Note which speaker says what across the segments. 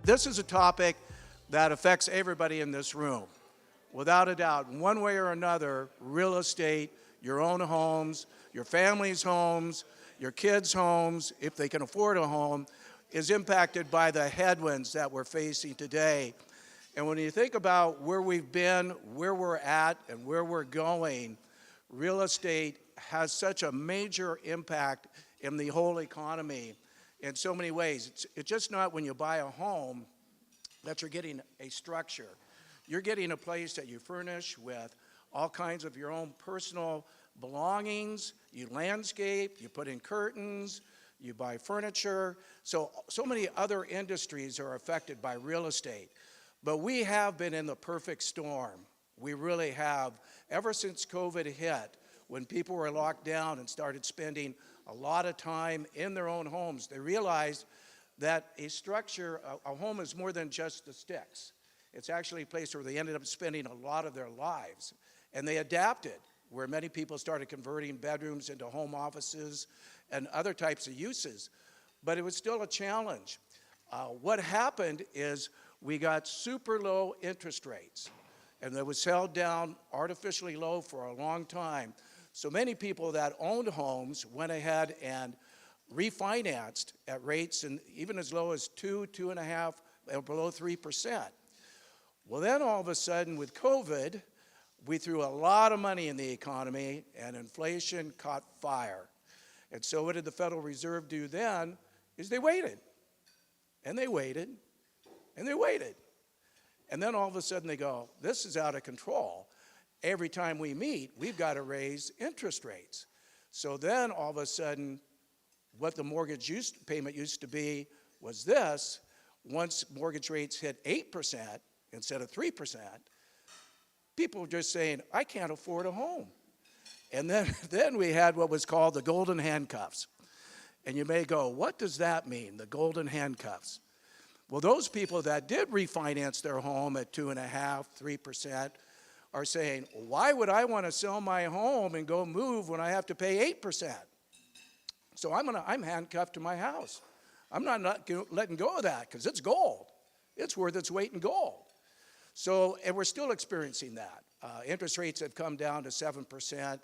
Speaker 1: This is a topic that affects everybody in this room. Without a doubt, in one way or another, real estate, your own homes, your family's homes, your kids' homes, if they can afford a home, is impacted by the headwinds that we're facing today. And when you think about where we've been, where we're at, and where we're going, real estate has such a major impact in the whole economy in so many ways. It's just not when you buy a home that you're getting a structure. You're getting a place that you furnish with all kinds of your own personal belongings. You landscape, you put in curtains, you buy furniture. So many other industries are affected by real estate. But we have been in the perfect storm. We really have. Ever since COVID hit, when people were locked down and started spending a lot of time in their own homes, they realized that a structure, a home is more than just the sticks. It's actually a place where they ended up spending a lot of their lives. And they adapted, where many people started converting bedrooms into home offices and other types of uses. But it was still a challenge. What happened is we got super low interest rates, and it was held down artificially low for a long time. So many people that owned homes went ahead and refinanced at rates and even as low as 2.5, and below 3%. Well, then all of a sudden with COVID, we threw a lot of money in the economy and inflation caught fire. And so what did the Federal Reserve do then? Is they waited, and they waited, and they waited. And then all of a sudden they go, this is out of control. Every time we meet, we've got to raise interest rates. So then all of a sudden, what the mortgage payment used to be was this. Once mortgage rates hit 8% instead of 3%, people were just saying, I can't afford a home. And then we had what was called the golden handcuffs. And you may go, what does that mean, the golden handcuffs? Well, those people that did refinance their home at 2.5%, 3% are saying, why would I want to sell my home and go move when I have to pay 8%? So I'm handcuffed to my house. I'm not letting go of that because it's gold. It's worth its weight in gold. So, and we're still experiencing that. Interest rates have come down to 7%.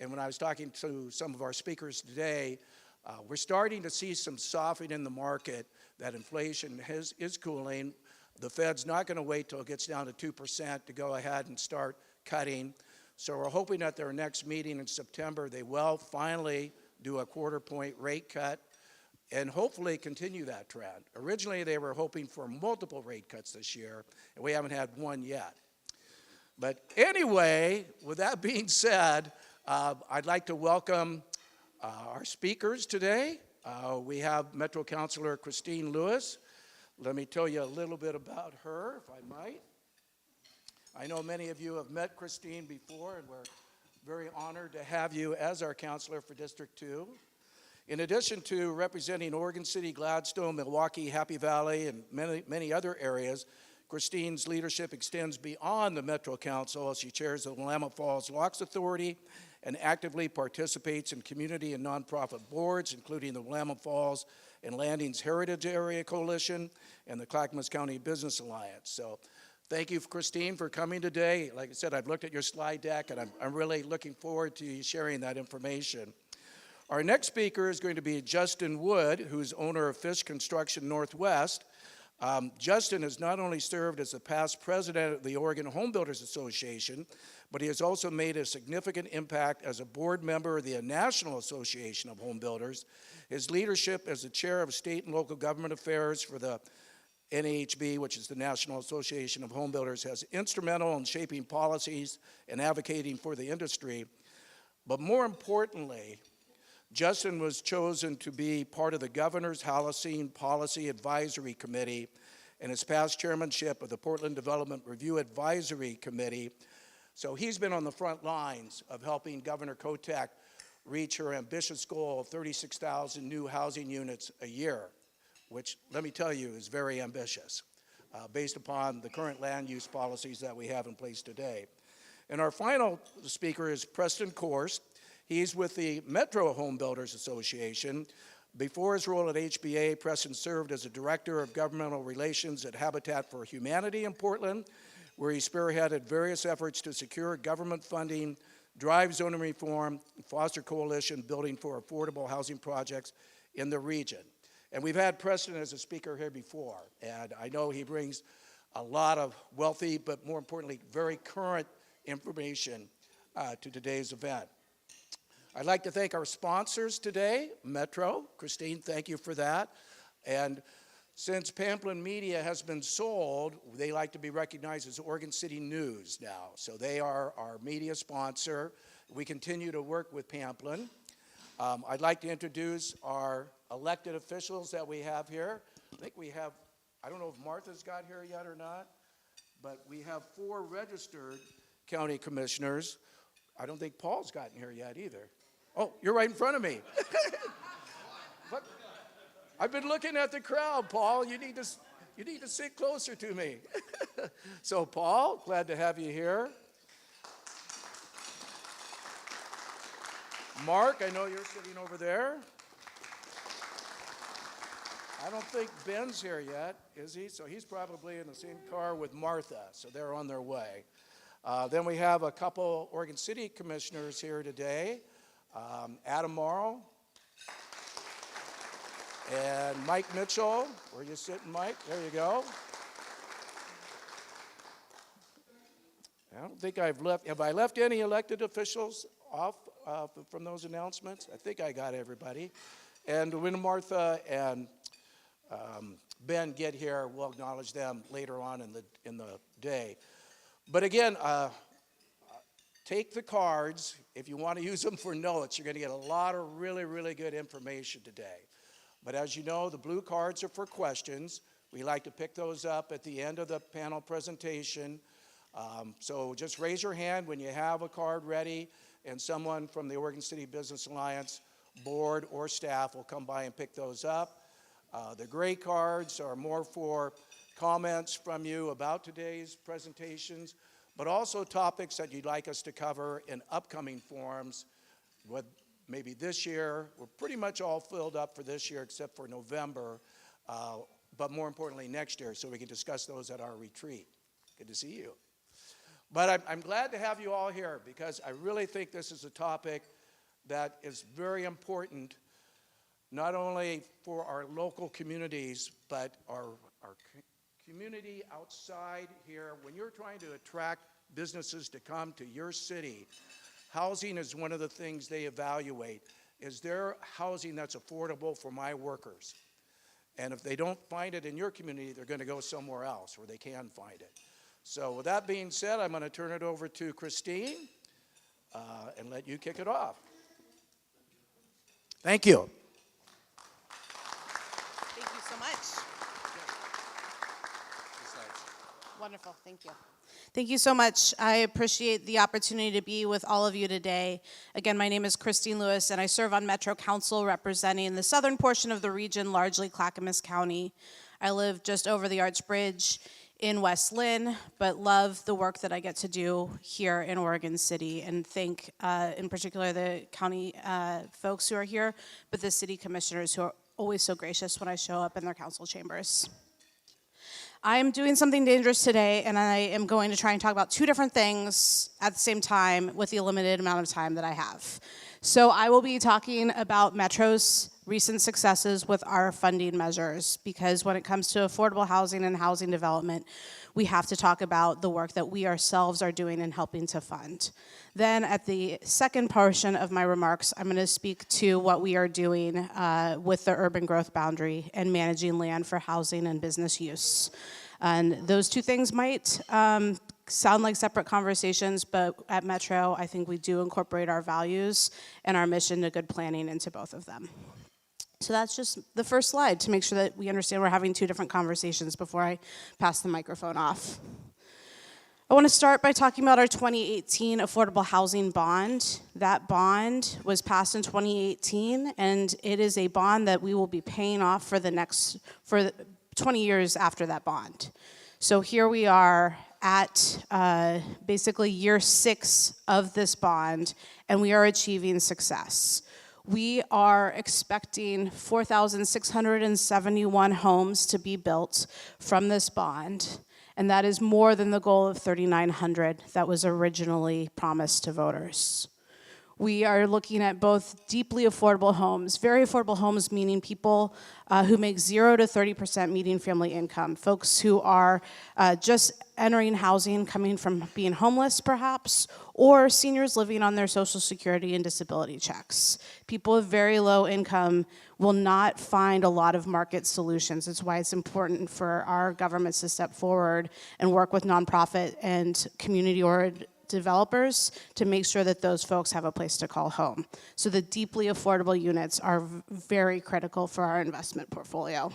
Speaker 1: And when I was talking to some of our speakers today, we're starting to see some softening in the market, that inflation is cooling. The Fed's not going to wait till it gets down to 2% to go ahead and start cutting. So we're hoping at their next meeting in September, they will finally do a quarter-point rate cut and hopefully continue that trend. Originally, they were hoping for multiple rate cuts this year, and we haven't had one yet. But anyway, with that being said, I'd like to welcome our speakers today. We have Metro Councilor Christine Lewis. Let me tell you a little bit about her, if I might. I know many of you have met Christine before, and we're very honored to have you as our counselor for District 2. In addition to representing Oregon City, Gladstone, Milwaukee, Happy Valley, and many other areas, Christine's leadership extends beyond the Metro Council as she chairs the Willamette Falls Locks Authority and actively participates in community and nonprofit boards, including the Willamette Falls and Landings Heritage Area Coalition and the Clackamas County Business Alliance. So thank you, Christine, for coming today. Like I said, I've looked at your slide deck, and I'm really looking forward to you sharing that information. Our next speaker is going to be Justin Wood, who's owner of Fish Construction Northwest. Justin has not only served as the past president of the Oregon Home Builders Association, but he has also made a significant impact as a board member of the National Association of Home Builders. His leadership as the chair of state and local government affairs for the NAHB, which is the National Association of Home Builders, has instrumental in shaping policies and advocating for the industry. But more importantly, Justin was chosen to be part of the Governor's Housing Policy Advisory Committee and his past chairmanship of the Portland Development Review Advisory Committee. So he's been on the front lines of helping Governor Kotek reach her ambitious goal of 36,000 new housing units a year, which, let me tell you, is very ambitious based upon the current land use policies that we have in place today. And our final speaker is Preston Korst. He's with the Metro Home Builders Association. Before his role at HBA, Preston served as a director of governmental relations at Habitat for Humanity in Portland, where he spearheaded various efforts to secure government funding, drive zoning reform, and foster coalition building for affordable housing projects in the region. And we've had Preston as a speaker here before, and I know he brings a lot of wealthy, but more importantly, very current information to today's event. I'd like to thank our sponsors today, Metro. Christine, thank you for that. And since Pamplin Media has been sold, they like to be recognized as Oregon City News now. So they are our media sponsor. We continue to work with Pamplin. I'd like to introduce our elected officials that we have here. I think we have, I don't know if Martha's got here yet or not, but we have 4 registered county commissioners. I don't think Paul's gotten here yet either. Oh, you're right in front of me. But I've been looking at the crowd, Paul. You need to sit closer to me. So, Paul, glad to have you here. Mark, I know you're sitting over there. I don't think Ben's here yet, is he? So he's probably in the same car with Martha, so they're on their way. Then we have a couple Oregon City commissioners here today. Adam Morrow and Mike Mitchell. Where are you sitting, Mike? There you go. I don't think I've left. Have I left any elected officials off from those announcements? I think I got everybody. And when Martha and Ben get here, we'll acknowledge them later on in the day. But again, take the cards. If you want to use them for notes, you're going to get a lot of really, really good information today. But as you know, the blue cards are for questions. We like to pick those up at the end of the panel presentation. So just raise your hand when you have a card ready, and someone from the Oregon City Business Alliance board or staff will come by and pick those up. The gray cards are more for comments from you about today's presentations, but also topics that you'd like us to cover in upcoming forums. What maybe this year, we're pretty much all filled up for this year except for November, but more importantly next year, so we can discuss those at our retreat. Good to see you. But I'm glad to have you all here because I really think this is a topic that is very important, not only for our local communities, but our community outside here. When you're trying to attract businesses to come to your city, housing is one of the things they evaluate. Is there housing that's affordable for my workers? And if they don't find it in your community, they're going to go somewhere else where they can find it. So with that being said, I'm going to turn it over to Christine and let you kick it off. Thank you.
Speaker 2: Thank you so much. Wonderful, thank you. Thank you so much. I appreciate the opportunity to be with all of you today. Again, my name is Christine Lewis, and I serve on Metro Council representing the southern portion of the region, largely Clackamas County. I live just over the Arch Bridge in West Lynn, but love the work that I get to do here in Oregon City, and thank in particular the county folks who are here, but the city commissioners who are always so gracious when I show up in their council chambers. I'm doing something dangerous today, and I am going to try and talk about 2 different things at the same time with the limited amount of time that I have. So I will be talking about Metro's recent successes with our funding measures, because when it comes to affordable housing and housing development, we have to talk about the work that we ourselves are doing in helping to fund. Then at the second portion of my remarks, I'm going to speak to what we are doing with the urban growth boundary and managing land for housing and business use. And those 2 things might sound like separate conversations, but at Metro, I think we do incorporate our values and our mission to good planning into both of them. So that's just the first slide to make sure that we understand we're having 2 different conversations before I pass the microphone off. I want to start by talking about our 2018 Affordable Housing Bond. That bond was passed in 2018, and it is a bond that we will be paying off for 20 years after that bond. So here we are at basically year 6 of this bond, and we are achieving success. We are expecting 4,671 homes to be built from this bond, and that is more than the goal of 3,900 that was originally promised to voters. We are looking at both deeply affordable homes, very affordable homes meaning people who make 0 to 30% median family income, folks who are just entering housing, coming from being homeless perhaps, or seniors living on their Social Security and disability checks. People with very low income will not find a lot of market solutions. It's why it's important for our governments to step forward and work with nonprofit and community-oriented developers to make sure that those folks have a place to call home. So the deeply affordable units are very critical for our investment portfolio.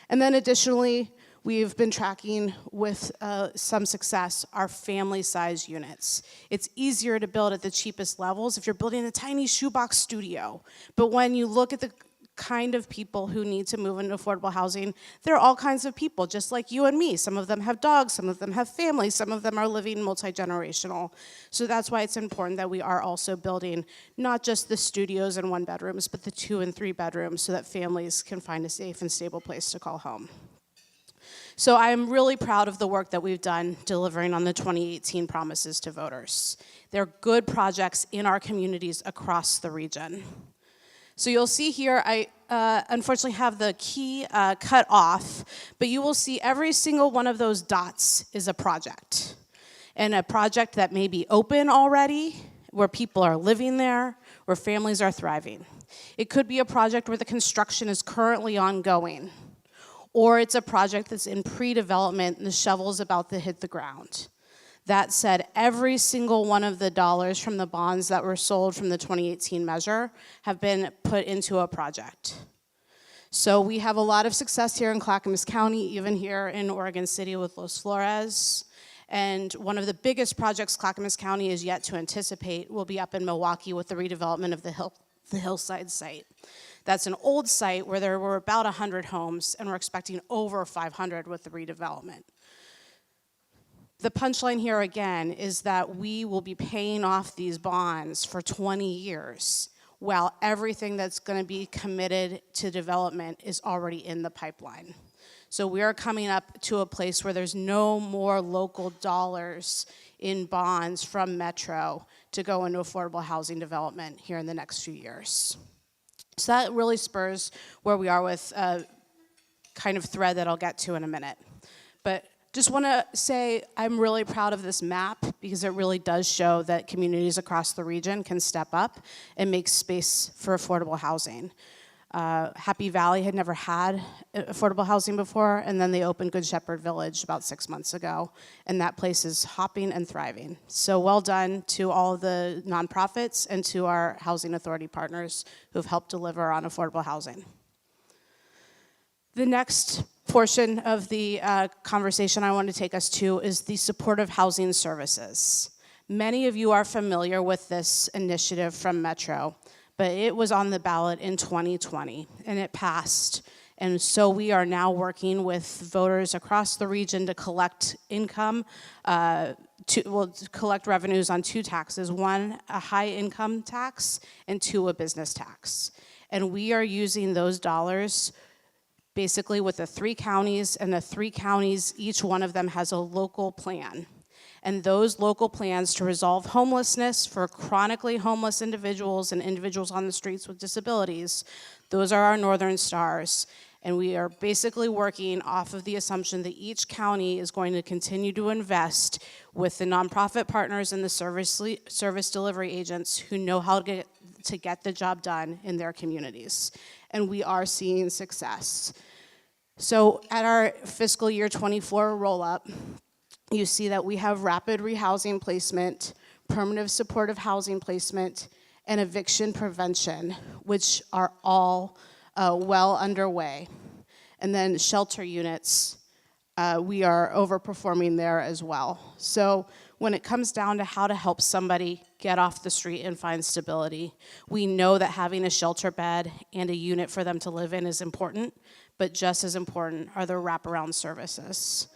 Speaker 2: And then additionally, we've been tracking with some success our family size units. It's easier to build at the cheapest levels if you're building a tiny shoebox studio. But when you look at the kind of people who need to move into affordable housing, there are all kinds of people, just like you and me. Some of them have dogs, some of them have families, some of them are living multi-generational. So that's why it's important that we are also building not just the studios and 1 bedrooms, but the 2 and 3 bedrooms so that families can find a safe and stable place to call home. So I'm really proud of the work that we've done delivering on the 2018 promises to voters. They're good projects in our communities across the region. So you'll see here, I unfortunately have the key cut off, but you will see every single one of those dots is a project. And a project that may be open already, where people are living there, where families are thriving. It could be a project where the construction is currently ongoing, or it's a project that's in pre-development and the shovel's about to hit the ground. That said, every single one of the dollars from the bonds that were sold from the 2018 measure have been put into a project. So we have a lot of success here in Clackamas County, even here in Oregon City with Los Flores. And one of the biggest projects Clackamas County is yet to anticipate will be up in Milwaukee with the redevelopment of the Hillside site. That's an old site where there were about 100 homes, and we're expecting over 500 with the redevelopment. The punchline here again is that we will be paying off these bonds for 20 years while everything that's going to be committed to development is already in the pipeline. So we are coming up to a place where there's no more local dollars in bonds from Metro to go into affordable housing development here in the next few years. So that really spurs where we are with a kind of thread that I'll get to in a minute. But just want to say I'm really proud of this map because it really does show that communities across the region can step up and make space for affordable housing. Happy Valley had never had affordable housing before, and then they opened Good Shepherd Village about 6 months ago, and that place is hopping and thriving. So well done to all of the nonprofits and to our housing authority partners who've helped deliver on affordable housing. The next portion of the conversation I want to take us to is the supportive housing services. Many of you are familiar with this initiative from Metro, but it was on the ballot in 2020 and it passed. And so we are now working with voters across the region to collect income, to collect revenues on 2 taxes, 1, a high income tax, and 2, a business tax. And we are using those dollars basically with the 3 counties, and the 3 counties, each one of them has a local plan. And those local plans to resolve homelessness for chronically homeless individuals and individuals on the streets with disabilities, those are our Northern Stars. And we are basically working off of the assumption that each county is going to continue to invest with the nonprofit partners and the service delivery agents who know how to get the job done in their communities. And we are seeing success. So at our fiscal year 24 roll-up, you see that we have rapid rehousing placement, permanent supportive housing placement, and eviction prevention, which are all well underway. And then shelter units, we are overperforming there as well. So when it comes down to how to help somebody get off the street and find stability, we know that having a shelter bed and a unit for them to live in is important, but just as important are the wraparound services.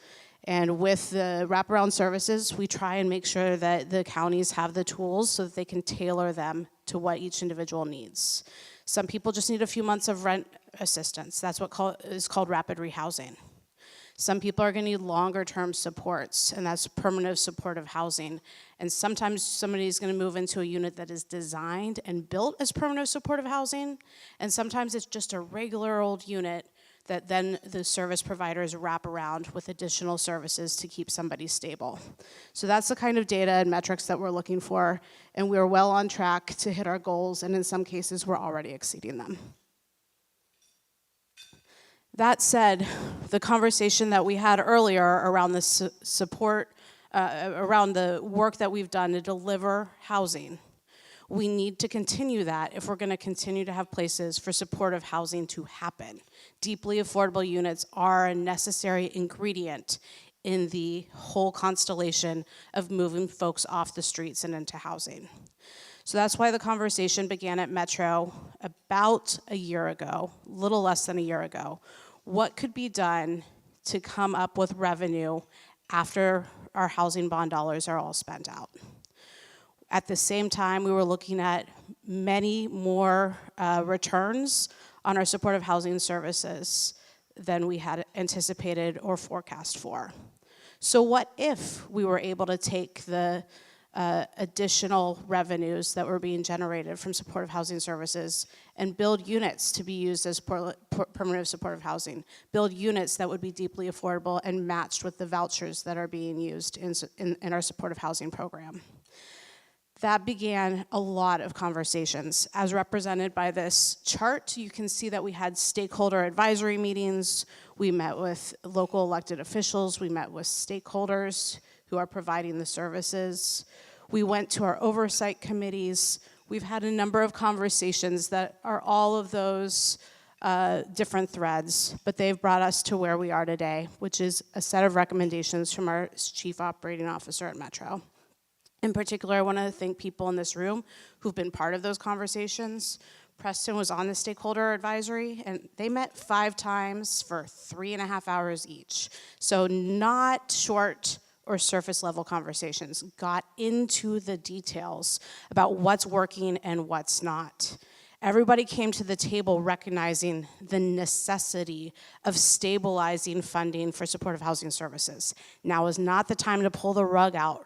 Speaker 2: And with the wraparound services, we try and make sure that the counties have the tools so that they can tailor them to what each individual needs. Some people just need a few months of rent assistance. That's what is called rapid rehousing. Some people are going to need longer-term supports, and that's permanent supportive housing. And sometimes somebody is going to move into a unit that is designed and built as permanent supportive housing, and sometimes it's just a regular old unit that then the service providers wrap around with additional services to keep somebody stable. So that's the kind of data and metrics that we're looking for, and we're well on track to hit our goals, and in some cases, we're already exceeding them. That said, the conversation that we had earlier around the support, around the work that we've done to deliver housing, we need to continue that if we're going to continue to have places for supportive housing to happen. Deeply affordable units are a necessary ingredient in the whole constellation of moving folks off the streets and into housing. So that's why the conversation began at Metro about a year ago, a little less than a year ago. What could be done to come up with revenue after our housing bond dollars are all spent out? At the same time, we were looking at many more returns on our supportive housing services than we had anticipated or forecast for. So what if we were able to take the additional revenues that were being generated from supportive housing services and build units to be used as permanent supportive housing, build units that would be deeply affordable and matched with the vouchers that are being used in our supportive housing program? That began a lot of conversations. As represented by this chart, you can see that we had stakeholder advisory meetings, we met with local elected officials, we met with stakeholders who are providing the services. We went to our oversight committees. We've had a number of conversations that are all of those different threads, but they've brought us to where we are today, which is a set of recommendations from our Chief Operating Officer at Metro. In particular, I want to thank people in this room who've been part of those conversations. Preston was on the stakeholder advisory, and they met 5 times for 3.5 hours each. So not short or surface level conversations, got into the details about what's working and what's not. Everybody came to the table recognizing the necessity of stabilizing funding for supportive housing services. Now is not the time to pull the rug out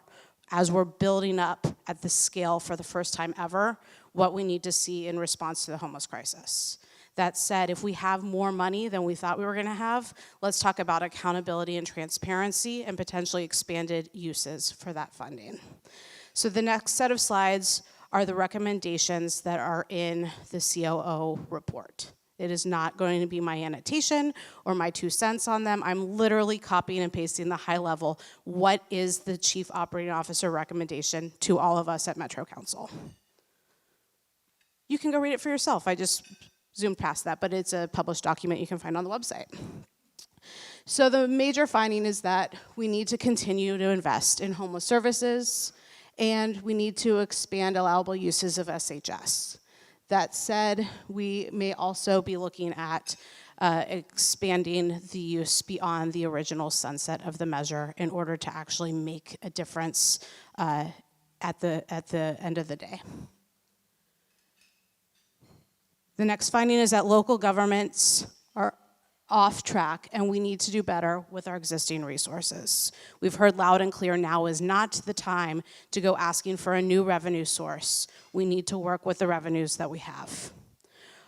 Speaker 2: as we're building up at the scale for the first time ever what we need to see in response to the homeless crisis. That said, if we have more money than we thought we were gonna have, let's talk about accountability and transparency and potentially expanded uses for that funding. So the next set of slides are the recommendations that are in the COO report. It is not going to be my annotation or my 2 cents on them. I'm literally copying and pasting the high level. What is the Chief Operating Officer recommendation to all of us at Metro Council? You can go read it for yourself. I just zoomed past that, but it's a published document you can find on the website. So the major finding is that we need to continue to invest in homeless services, and we need to expand allowable uses of SHS. That said, we may also be looking at expanding the use beyond the original sunset of the measure in order to actually make a difference at the end of the day. The next finding is that local governments are off track, and we need to do better with our existing resources. We've heard loud and clear, now is not the time to go asking for a new revenue source. We need to work with the revenues that we have.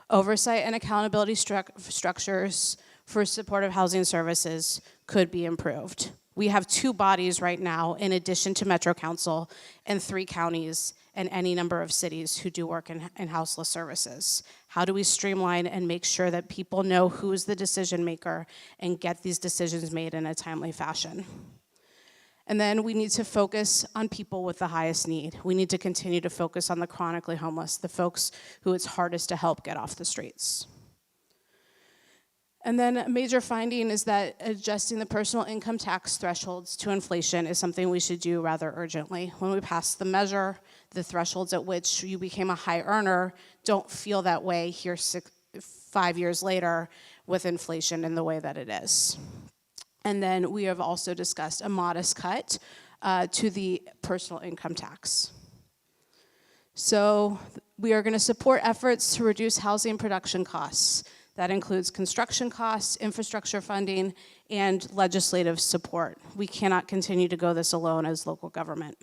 Speaker 2: Oversight and accountability structures for supportive housing services could be improved. We have 2 bodies right now, in addition to Metro Council, and 3 counties and any number of cities who do work in houseless services. How do we streamline and make sure that people know who's the decision maker and get these decisions made in a timely fashion? And then we need to focus on people with the highest need. We need to continue to focus on the chronically homeless, the folks who it's hardest to help get off the streets. And then a major finding is that adjusting the personal income tax thresholds to inflation is something we should do rather urgently. When we pass the measure, the thresholds at which you became a high earner don't feel that way here 5 years later with inflation in the way that it is. And then we have also discussed a modest cut to the personal income tax. So we are going to support efforts to reduce housing production costs. That includes construction costs, infrastructure funding, and legislative support. We cannot continue to go this alone as local government.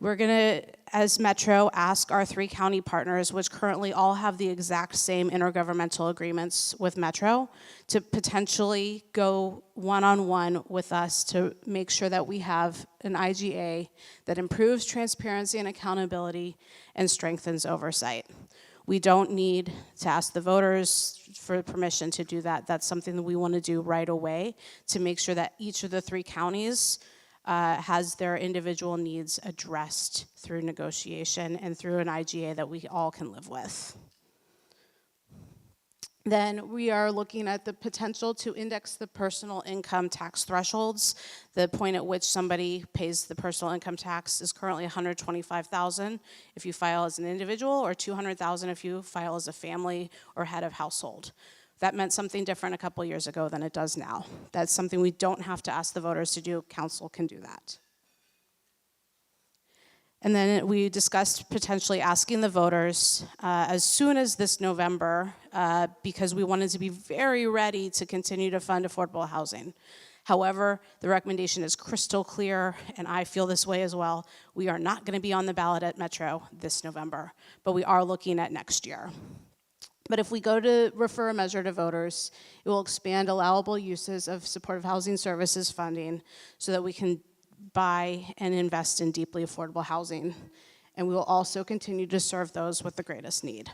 Speaker 2: We're going to, as Metro, ask our 3 county partners, which currently all have the exact same intergovernmental agreements with Metro, to potentially go one-on-one with us to make sure that we have an IGA that improves transparency and accountability and strengthens oversight. We don't need to ask the voters for permission to do that. That's something that we want to do right away to make sure that each of the 3 counties has their individual needs addressed through negotiation and through an IGA that we all can live with. Then we are looking at the potential to index the personal income tax thresholds. The point at which somebody pays the personal income tax is currently $125,000 if you file as an individual, or $200,000 if you file as a family or head of household. That meant something different a couple years ago than it does now. That's something we don't have to ask the voters to do. Council can do that. And then we discussed potentially asking the voters as soon as this November, because we wanted to be very ready to continue to fund affordable housing. However, the recommendation is crystal clear, and I feel this way as well. We are not going to be on the ballot at Metro this November, but we are looking at next year. But if we go to refer a measure to voters, it will expand allowable uses of supportive housing services funding so that we can buy and invest in deeply affordable housing. And we will also continue to serve those with the greatest need.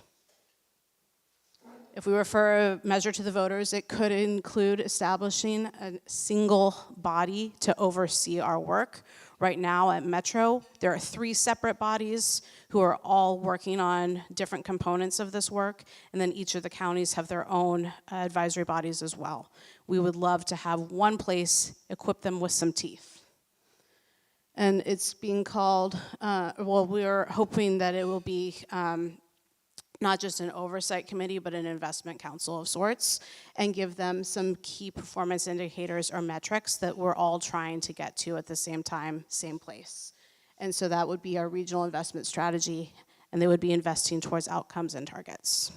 Speaker 2: If we refer a measure to the voters, it could include establishing a single body to oversee our work. Right now at Metro, there are 3 separate bodies who are all working on different components of this work, and then each of the counties have their own advisory bodies as well. We would love to have one place, equip them with some teeth. And it's being called, well, we're hoping that it will be not just an oversight committee, but an investment council of sorts, and give them some key performance indicators or metrics that we're all trying to get to at the same time, same place. And so that would be our regional investment strategy, and they would be investing towards outcomes and targets.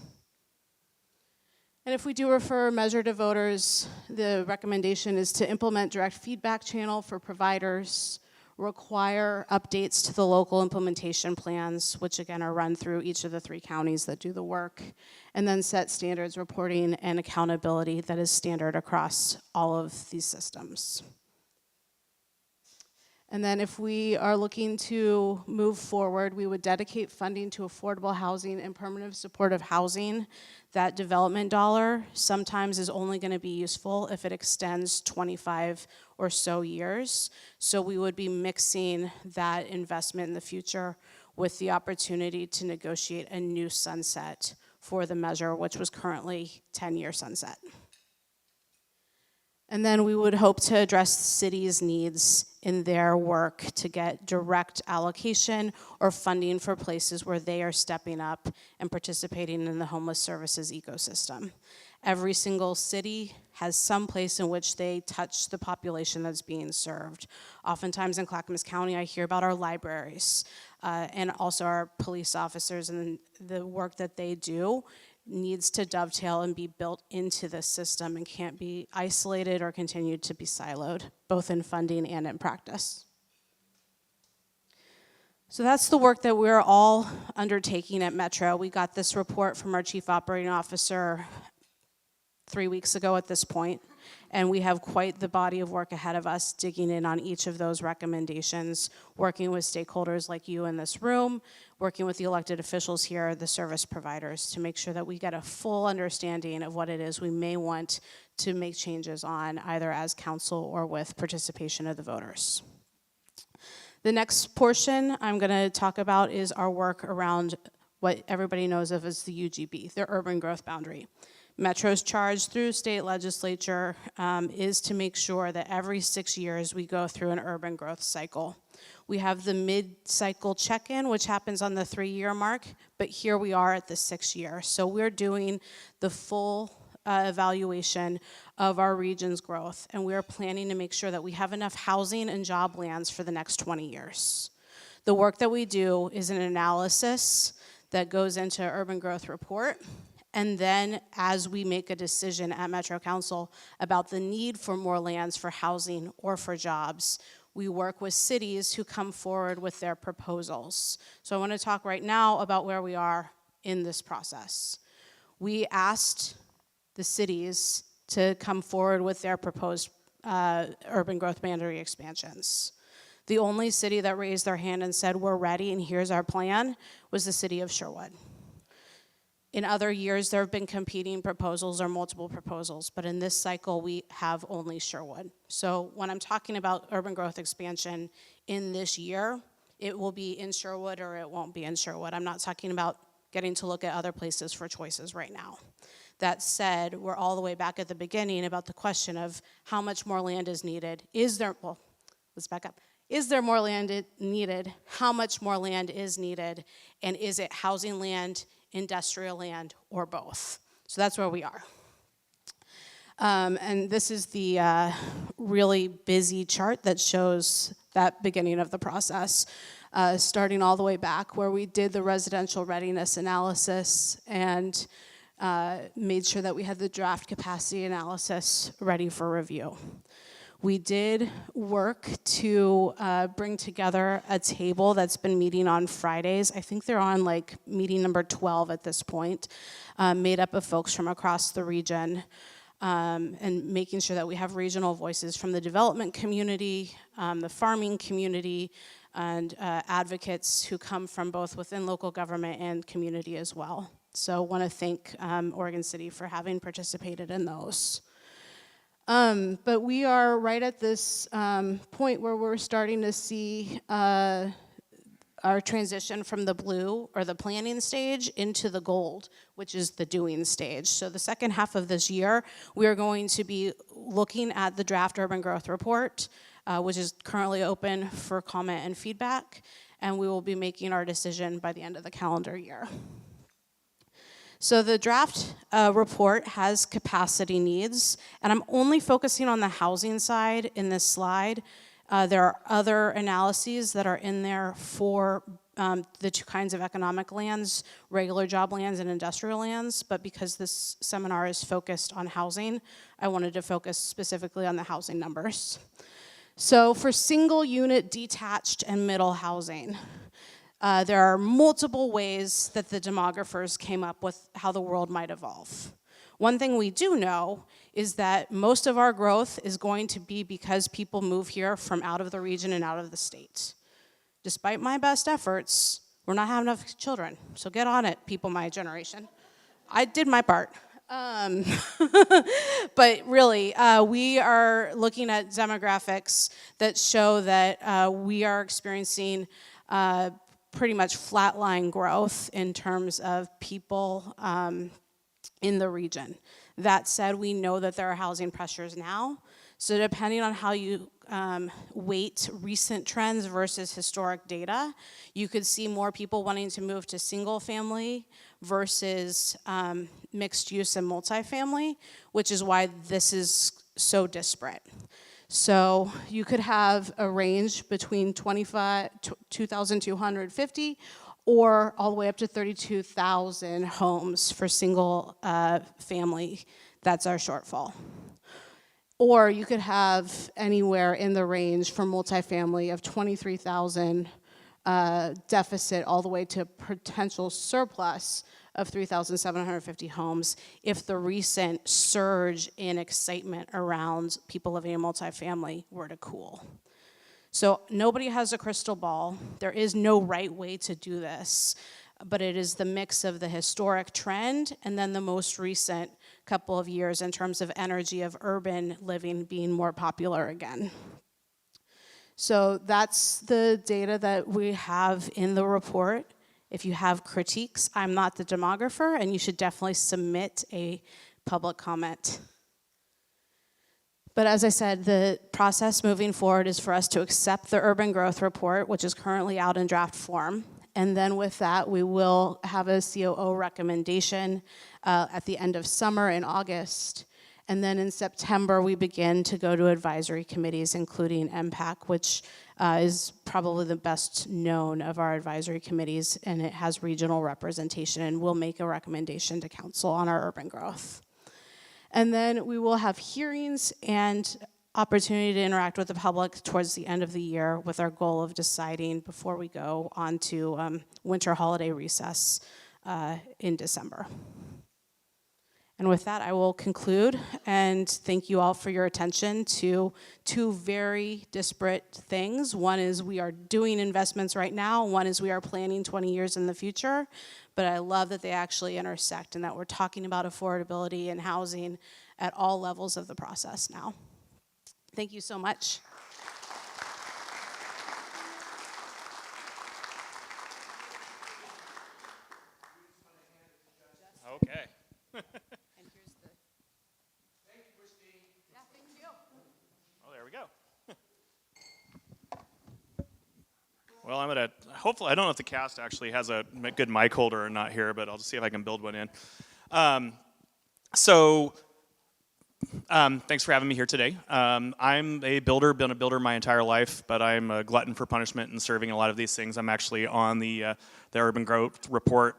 Speaker 2: And if we do refer a measure to voters, the recommendation is to implement direct feedback channel for providers, require updates to the local implementation plans, which again are run through each of the 3 counties that do the work, and then set standards, reporting, and accountability that is standard across all of these systems. And then if we are looking to move forward, we would dedicate funding to affordable housing and permanent supportive housing. That development dollar sometimes is only going to be useful if it extends 25 or so years. So we would be mixing that investment in the future with the opportunity to negotiate a new sunset for the measure, which was currently 10-year sunset. And then we would hope to address cities' needs in their work to get direct allocation or funding for places where they are stepping up and participating in the homeless services ecosystem. Every single city has some place in which they touch the population that's being served. Oftentimes in Clackamas County, I hear about our libraries and also our police officers, and the work that they do needs to dovetail and be built into the system and can't be isolated or continued to be siloed, both in funding and in practice. So that's the work that we're all undertaking at Metro. We got this report from our Chief Operating Officer 3 weeks ago at this point, and we have quite the body of work ahead of us digging in on each of those recommendations, working with stakeholders like you in this room, working with the elected officials here, the service providers, to make sure that we get a full understanding of what it is we may want to make changes on, either as council or with participation of the voters. The next portion I'm going to talk about is our work around what everybody knows of as the UGB, the urban growth boundary. Metro's charge through state legislature is to make sure that every 6 years we go through an urban growth cycle. We have the mid-cycle check-in, which happens on the 3-year mark, but here we are at the 6th year. So we're doing the full evaluation of our region's growth, and we're planning to make sure that we have enough housing and job lands for the next 20 years. The work that we do is an analysis that goes into urban growth report. And then as we make a decision at Metro Council about the need for more lands for housing or for jobs, we work with cities who come forward with their proposals. So I want to talk right now about where we are in this process. We asked the cities to come forward with their proposed urban growth boundary expansions. The only city that raised their hand and said, we're ready and here's our plan, was the city of Sherwood. In other years, there have been competing proposals or multiple proposals, but in this cycle, we have only Sherwood. So when I'm talking about urban growth expansion in this year, it will be in Sherwood or it won't be in Sherwood. I'm not talking about getting to look at other places for choices right now. That said, we're all the way back at the beginning about the question of how much more land is needed. Let's back up. Is there more land needed? How much more land is needed? And is it housing land, industrial land, or both? So that's where we are. And this is the really busy chart that shows that beginning of the process, starting all the way back where we did the residential readiness analysis and made sure that we had the draft capacity analysis ready for review. We did work to bring together a table that's been meeting on Fridays. I think they're on like meeting number 12 at this point, made up of folks from across the region, and making sure that we have regional voices from the development community, the farming community, and advocates who come from both within local government and community as well. So I want to thank Oregon City for having participated in those. But we are right at this point where we're starting to see our transition from the blue, or the planning stage, into the gold, which is the doing stage. So the second half of this year, we are going to be looking at the draft urban growth report, which is currently open for comment and feedback, and we will be making our decision by the end of the calendar year. So the draft report has capacity needs, and I'm only focusing on the housing side in this slide. There are other analyses that are in there for the two kinds of economic lands, regular job lands and industrial lands, but because this seminar is focused on housing, I wanted to focus specifically on the housing numbers. So for single unit, detached, and middle housing, there are multiple ways that the demographers came up with how the world might evolve. One thing we do know is that most of our growth is going to be because people move here from out of the region and out of the state. Despite my best efforts, we're not having enough children. So get on it, people my generation. I did my part. But really, we are looking at demographics that show that we are experiencing pretty much flatline growth in terms of people in the region. That said, we know that there are housing pressures now. So depending on how you weight recent trends versus historic data, you could see more people wanting to move to single family versus mixed use and multifamily, which is why this is so disparate. So you could have a range between 2,250 or all the way up to 32,000 homes for single family. That's our shortfall. Or you could have anywhere in the range for multifamily of 23,000 deficit all the way to potential surplus of 3,750 homes if the recent surge in excitement around people living in multifamily were to cool. So nobody has a crystal ball. There is no right way to do this, but it is the mix of the historic trend and then the most recent couple of years in terms of energy of urban living being more popular again. So that's the data that we have in the report. If you have critiques, I'm not the demographer, and you should definitely submit a public comment. But as I said, the process moving forward is for us to accept the urban growth report, which is currently out in draft form. And then with that, we will have a COO recommendation at the end of summer in August. And then in September, we begin to go to advisory committees, including MPAC, which is probably the best known of our advisory committees, and it has regional representation, and we'll make a recommendation to council on our urban growth. And then we will have hearings and opportunity to interact with the public towards the end of the year with our goal of deciding before we go on to winter holiday recess in December. And with that, I will conclude and thank you all for your attention to two very disparate things. One is we are doing investments right now. One is we are planning 20 years in the future. But I love that they actually intersect and that we're talking about affordability and housing at all levels of the process now. Thank you so much.
Speaker 3: Okay.
Speaker 2: And here's the...
Speaker 1: Thank you, Christine.
Speaker 2: Yeah, thank you.
Speaker 3: Oh, there we go. Well, I'm gonna, hopefully, I don't know if the cast actually has a good mic holder or not here, but I'll just see if I can build one in. Thanks for having me here today. I'm a builder, been a builder my entire life, but I'm a glutton for punishment and serving a lot of these things. I'm actually on the Urban Growth Report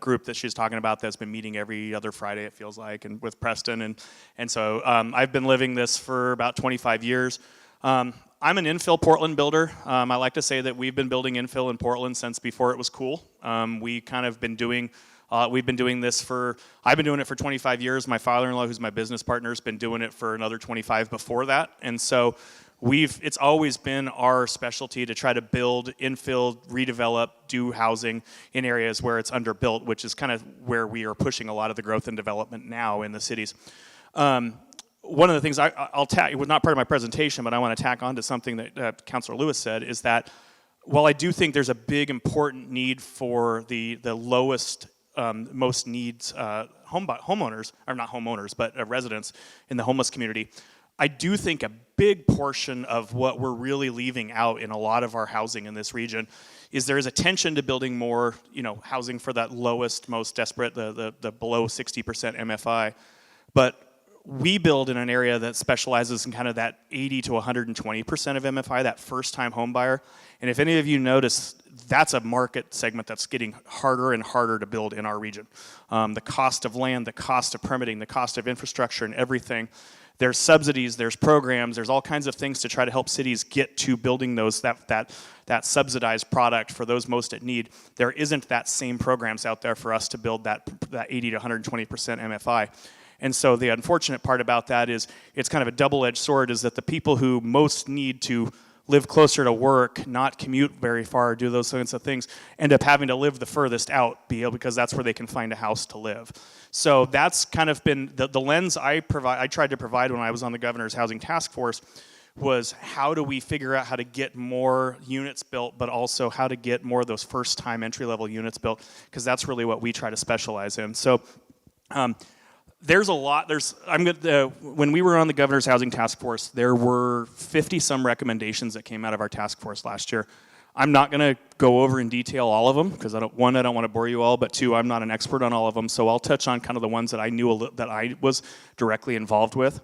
Speaker 3: group that she's talking about that's been meeting every other Friday, it feels like, and with Preston. And so I've been living this for about 25 years. I'm an infill Portland builder. I like to say that we've been building infill in Portland since before it was cool. We kind of been doing we've been doing this I've been doing it for 25 years. My father-in-law, who's my business partner, has been doing it for another 25 before that. And so it's always been our specialty to try to build, infill, redevelop, do housing in areas where it's underbuilt, which is kind of where we are pushing a lot of the growth and development now in the cities. One of the things it was not part of my presentation, but I want to tack on to something that Councilor Lewis said, is that while I do think there's a big important need for the lowest, most needs homeowners, or not homeowners, but residents in the homeless community, I do think a big portion of what we're really leaving out in a lot of our housing in this region is there is attention to building more, housing for that lowest, most desperate, the below 60% MFI, but we build in an area that specializes in kind of that 80 to 120% of MFI, that first-time home buyer. And if any of you notice, that's a market segment that's getting harder and harder to build in our region. The cost of land, the cost of permitting, the cost of infrastructure and everything. There's subsidies, there's programs, there's all kinds of things to try to help cities get to building that subsidized product for those most at need. There isn't that same programs out there for us to build that 80 to 120% MFI. And so the unfortunate part about that is it's kind of a double-edged sword, is that the people who most need to live closer to work, not commute very far, do those kinds of things, end up having to live the furthest out because that's where they can find a house to live. So that's kind of been the lens I tried to provide when I was on the Governor's Housing Task Force, was how do we figure out how to get more units built, but also how to get more of those first-time entry-level units built, because that's really what we try to specialize in. So there's a lot. When we were on the Governor's Housing Task Force, there were 50-some recommendations that came out of our task force last year. I'm not going to go over in detail all of them, because I don't want to bore you all, but two, I'm not an expert on all of them, so I'll touch on kind of the ones that I knew that I was directly involved with.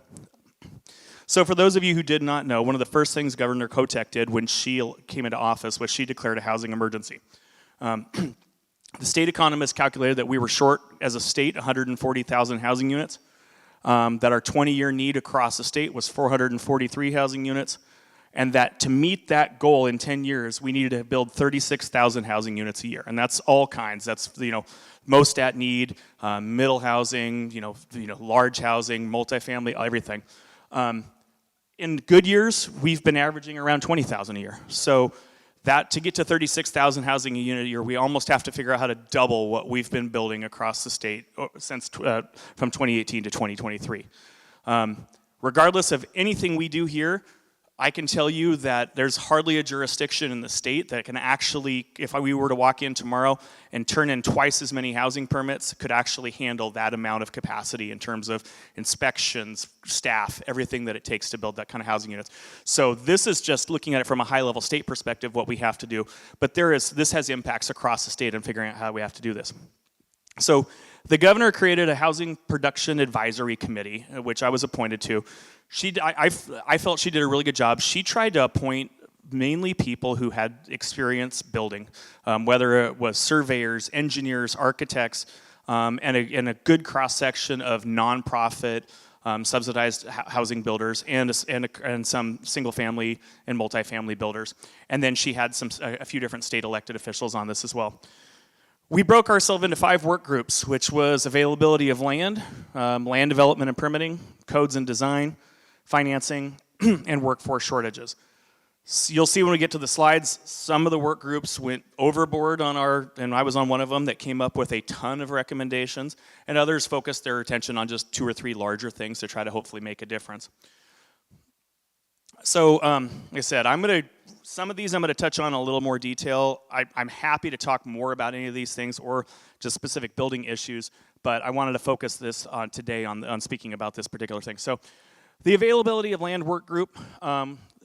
Speaker 3: So for those of you who did not know, one of the first things Governor Kotek did when she came into office was she declared a housing emergency. The state economists calculated that we were short as a state 140,000 housing units, that our 20-year need across the state was 443 housing units, and that to meet that goal in 10 years, we needed to build 36,000 housing units a year. And that's all kinds. That's, most at need, middle housing, large housing, multifamily, everything. In good years, we've been averaging around 20,000 a year. So that to get to 36,000 housing a unit a year, we almost have to figure out how to double what we've been building across the state since from 2018 to 2023. Regardless of anything we do here, I can tell you that there's hardly a jurisdiction in the state that can actually, if we were to walk in tomorrow and turn in twice as many housing permits, could actually handle that amount of capacity in terms of inspections, staff, everything that it takes to build that kind of housing units. So this is just looking at it from a high-level state perspective, what we have to do. But this has impacts across the state and figuring out how we have to do this. So the governor created a housing production advisory committee, which I was appointed to. I felt she did a really good job. She tried to appoint mainly people who had experience building, whether it was surveyors, engineers, architects, and a good cross-section of nonprofit subsidized housing builders and some single-family and multifamily builders. And then she had a few different state elected officials on this as well. We broke ourselves into 5 work groups, which was availability of land, land development and permitting, codes and design, financing, and workforce shortages. So you'll see when we get to the slides, some of the work groups went overboard and I was on one of them that came up with a ton of recommendations, and others focused their attention on just 2 or 3 larger things to try to hopefully make a difference. So, like I said, some of these I'm going to touch on in a little more detail. I'm happy to talk more about any of these things or just specific building issues, but I wanted to focus this today on speaking about this particular thing. So, the availability of land work group.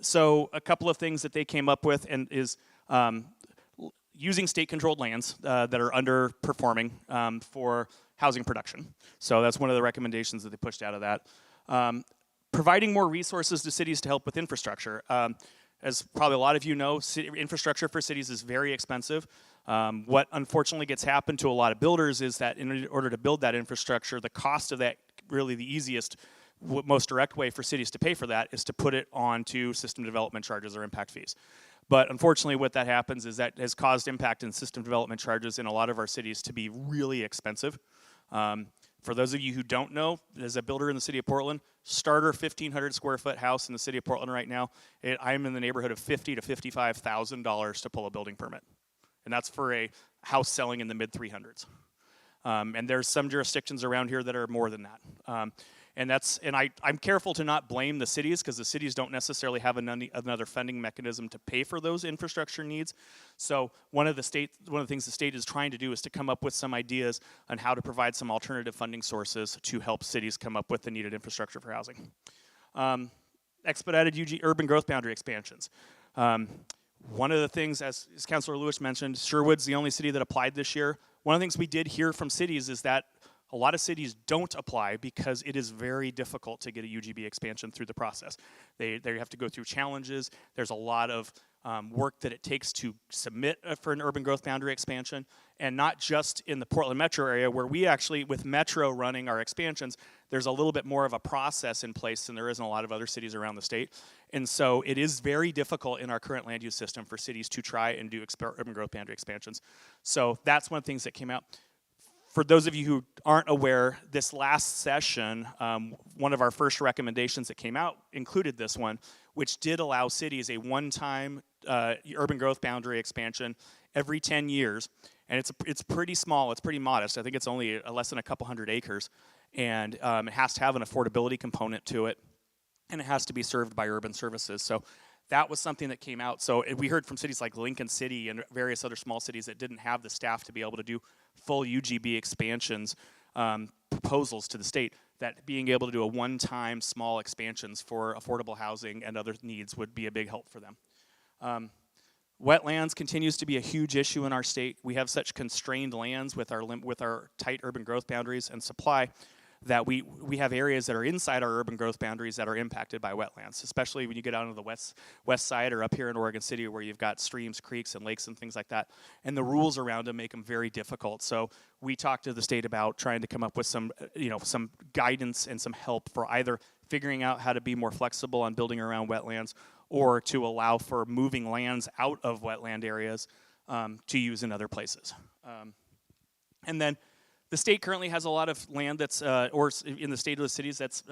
Speaker 3: So a couple of things that they came up with is using state-controlled lands that are underperforming for housing production. So that's one of the recommendations that they pushed out of that. Providing more resources to cities to help with infrastructure. As probably a lot of you know, infrastructure for cities is very expensive. What unfortunately gets happened to a lot of builders is that in order to build that infrastructure, the cost of that, really the easiest, most direct way for cities to pay for that is to put it onto system development charges or impact fees. But unfortunately what that happens is that has caused impact and system development charges in a lot of our cities to be really expensive. For those of you who don't know, as a builder in the city of Portland, starter 1,500 square foot house in the city of Portland right now, I'm in the neighborhood of $50,000 to $55,000 to pull a building permit. And that's for a house selling in the mid 300s. And there's some jurisdictions around here that are more than that. And I'm careful to not blame the cities because the cities don't necessarily have another funding mechanism to pay for those infrastructure needs. So one of the things the state is trying to do is to come up with some ideas on how to provide some alternative funding sources to help cities come up with the needed infrastructure for housing. Expedited urban growth boundary expansions. One of the things, as Councilor Lewis mentioned, Sherwood's the only city that applied this year. One of the things we did hear from cities is that a lot of cities don't apply because it is very difficult to get a UGB expansion through the process. They have to go through challenges. There's a lot of work that it takes to submit for an urban growth boundary expansion, and not just in the Portland metro area where we actually, with Metro running our expansions, there's a little bit more of a process in place than there is in a lot of other cities around the state. And so it is very difficult in our current land use system for cities to try and do urban growth boundary expansions. So that's one of the things that came out. For those of you who aren't aware, this last session, one of our first recommendations that came out included this one, which did allow cities a one-time urban growth boundary expansion every 10 years. And it's pretty small, it's pretty modest. I think it's only less than a couple hundred acres. And it has to have an affordability component to it. And it has to be served by urban services. So that was something that came out. So we heard from cities like Lincoln City and various other small cities that didn't have the staff to be able to do full UGB expansions proposals to the state, that being able to do a one-time small expansions for affordable housing and other needs would be a big help for them. Wetlands continues to be a huge issue in our state. We have such constrained lands with our tight urban growth boundaries and supply that we have areas that are inside our urban growth boundaries that are impacted by wetlands, especially when you get out on the west side or up here in Oregon City where you've got streams, creeks, and lakes and things like that. And the rules around them make them very difficult. So we talked to the state about trying to come up with some guidance and some help for either figuring out how to be more flexible on building around wetlands or to allow for moving lands out of wetland areas to use in other places. And then the state currently has a lot of land that's, or in the state of the cities, that's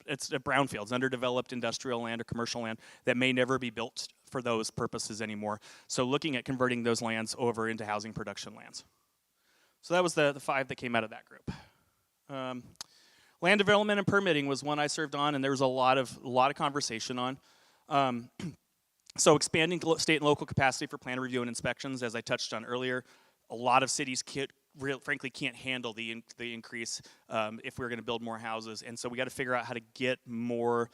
Speaker 3: it's brownfields, underdeveloped industrial land or commercial land that may never be built for those purposes anymore. So looking at converting those lands over into housing production lands. So that was the 5 that came out of that group. Land development and permitting was one I served on, and there was a lot of conversation on. So expanding state and local capacity for plan review and inspections, as I touched on earlier. A lot of cities frankly can't handle the increase if we're going to build more houses, and so we got to figure out how to get more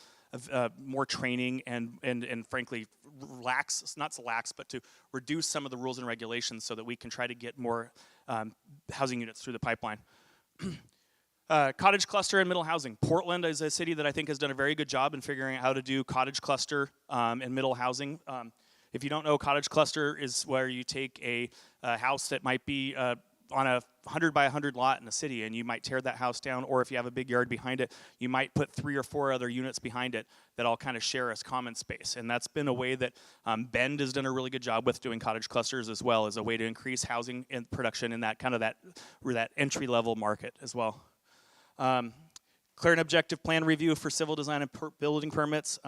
Speaker 3: training and frankly to reduce some of the rules and regulations so that we can try to get more housing units through the pipeline. Cottage cluster and middle housing. Portland is a city that I think has done a very good job in figuring out how to do cottage cluster and middle housing. If you don't know, cottage cluster is where you take a house that might be on a 100 by 100 lot in a city, and you might tear that house down, or if you have a big yard behind it, you might put 3 or 4 other units behind it that all kind of share as common space. And that's been a way that Bend has done a really good job with doing cottage clusters as well, as a way to increase housing and production in that kind of that entry-level market as well. Clear and objective plan review for civil design and building permits.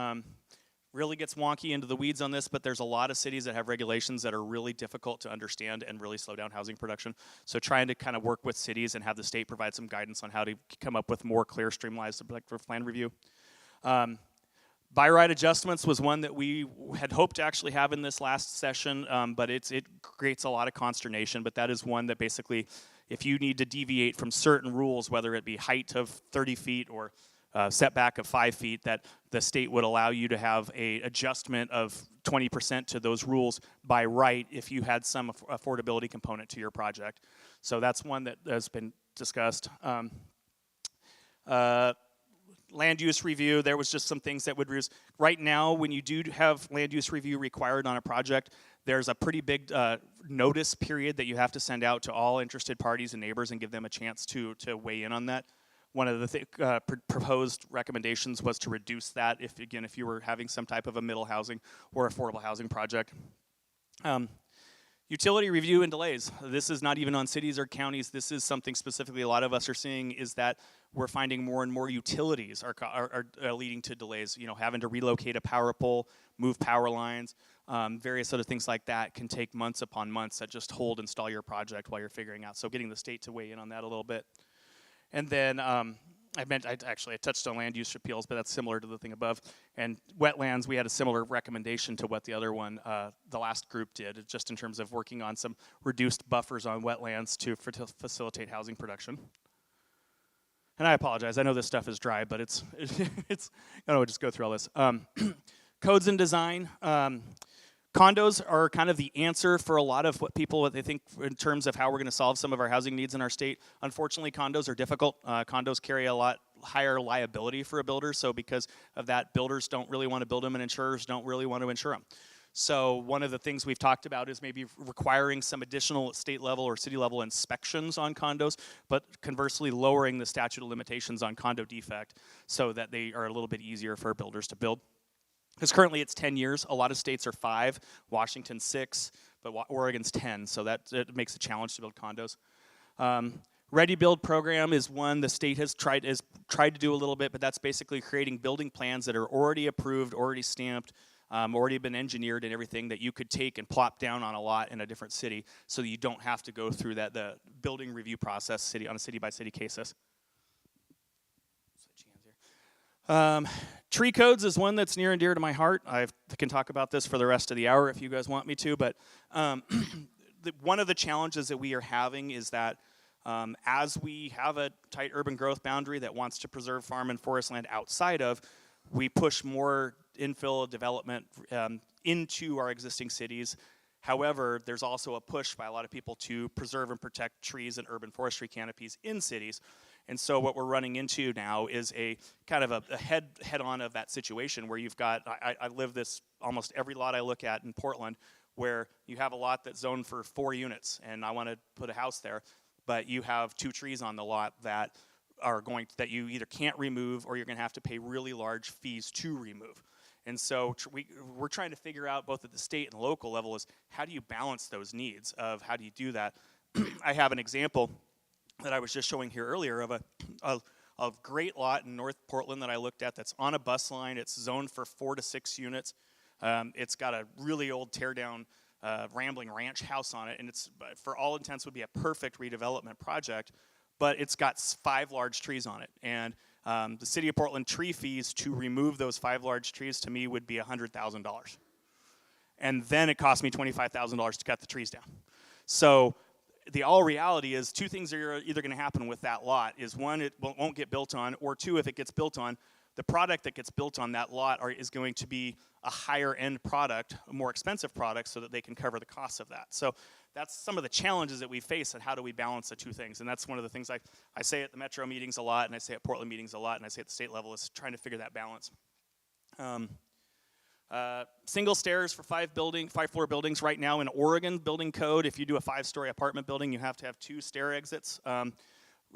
Speaker 3: Really gets wonky into the weeds on this, but there's a lot of cities that have regulations that are really difficult to understand and really slow down housing production. So trying to kind of work with cities and have the state provide some guidance on how to come up with more clear, streamlined objective plan review. By right adjustments was one that we had hoped to actually have in this last session, but it creates a lot of consternation. But that is one that basically, if you need to deviate from certain rules, whether it be height of 30 feet or setback of 5 feet, that the state would allow you to have a adjustment of 20% to those rules by right if you had some affordability component to your project. So that's one that has been discussed. Land use review, there was just some things that would reduce. Right now, when you do have land use review required on a project, there's a pretty big notice period that you have to send out to all interested parties and neighbors and give them a chance to weigh in on that. One of the proposed recommendations was to reduce that if you were having some type of a middle housing or affordable housing project. Utility review and delays. This is not even on cities or counties. This is something specifically a lot of us are seeing, is that we're finding more and more utilities are leading to delays. You know, having to relocate a power pole, move power lines, various other things like that can take months upon months that just hold and stall your project while you're figuring out. So getting the state to weigh in on that a little bit. And then I touched on land use appeals, but that's similar to the thing above. And wetlands, we had a similar recommendation to what the other one, the last group did, just in terms of working on some reduced buffers on wetlands to facilitate housing production. And I apologize, I know this stuff is dry, but it's I don't know, just go through all this. Codes and design. Condos are kind of the answer for a lot of what they think in terms of how we're going to solve some of our housing needs in our state. Unfortunately, condos are difficult. Condos carry a lot higher liability for a builder, so because of that, builders don't really want to build them and insurers don't really want to insure them. So one of the things we've talked about is maybe requiring some additional state level or city level inspections on condos, but conversely lowering the statute of limitations on condo defect so that they are a little bit easier for builders to build. Because currently it's 10 years. A lot of states are 5, Washington 6, but Oregon's 10, so it makes a challenge to build condos. Ready Build program is one the state has tried to do a little bit, but that's basically creating building plans that are already approved, already stamped, already been engineered and everything that you could take and plop down on a lot in a different city, so that you don't have to go through the building review process on a city by city basis. Tree codes is one that's near and dear to my heart. I can talk about this for the rest of the hour if you guys want me to, but one of the challenges that we are having is that as we have a tight urban growth boundary that wants to preserve farm and forest land outside of, we push more infill development into our existing cities. However, there's also a push by a lot of people to preserve and protect trees and urban forestry canopies in cities. And so what we're running into now is a kind of a head-on of that situation where you've got, I live this almost every lot I look at in Portland, where you have a lot that's zoned for 4 units and I want to put a house there, but you have 2 trees on the lot that you either can't remove or you're going to have to pay really large fees to remove. And so we're trying to figure out, both at the state and local level, is how do you balance those needs of how do you do that? I have an example that I was just showing here earlier of a great lot in North Portland that I looked at that's on a bus line. It's zoned for 4 to 6 units. It's got a really old tear-down rambling ranch house on it, and it's, for all intents, would be a perfect redevelopment project, but it's got 5 large trees on it. And the city of Portland tree fees to remove those 5 large trees to me would be $100,000. And then it cost me $25,000 to cut the trees down. So the all reality is 2 things are either going to happen with that lot. Is 1, it won't get built on, or 2, if it gets built on, the product that gets built on that lot is going to be a higher end product, a more expensive product, so that they can cover the costs of that. So that's some of the challenges that we face, and how do we balance the two things. And that's one of the things I say at the Metro meetings a lot, and I say at Portland meetings a lot, and I say at the state level, is trying to figure that balance. Single stairs for 5-floor buildings right now in Oregon building code. If you do a 5-story apartment building, you have to have 2 stair exits.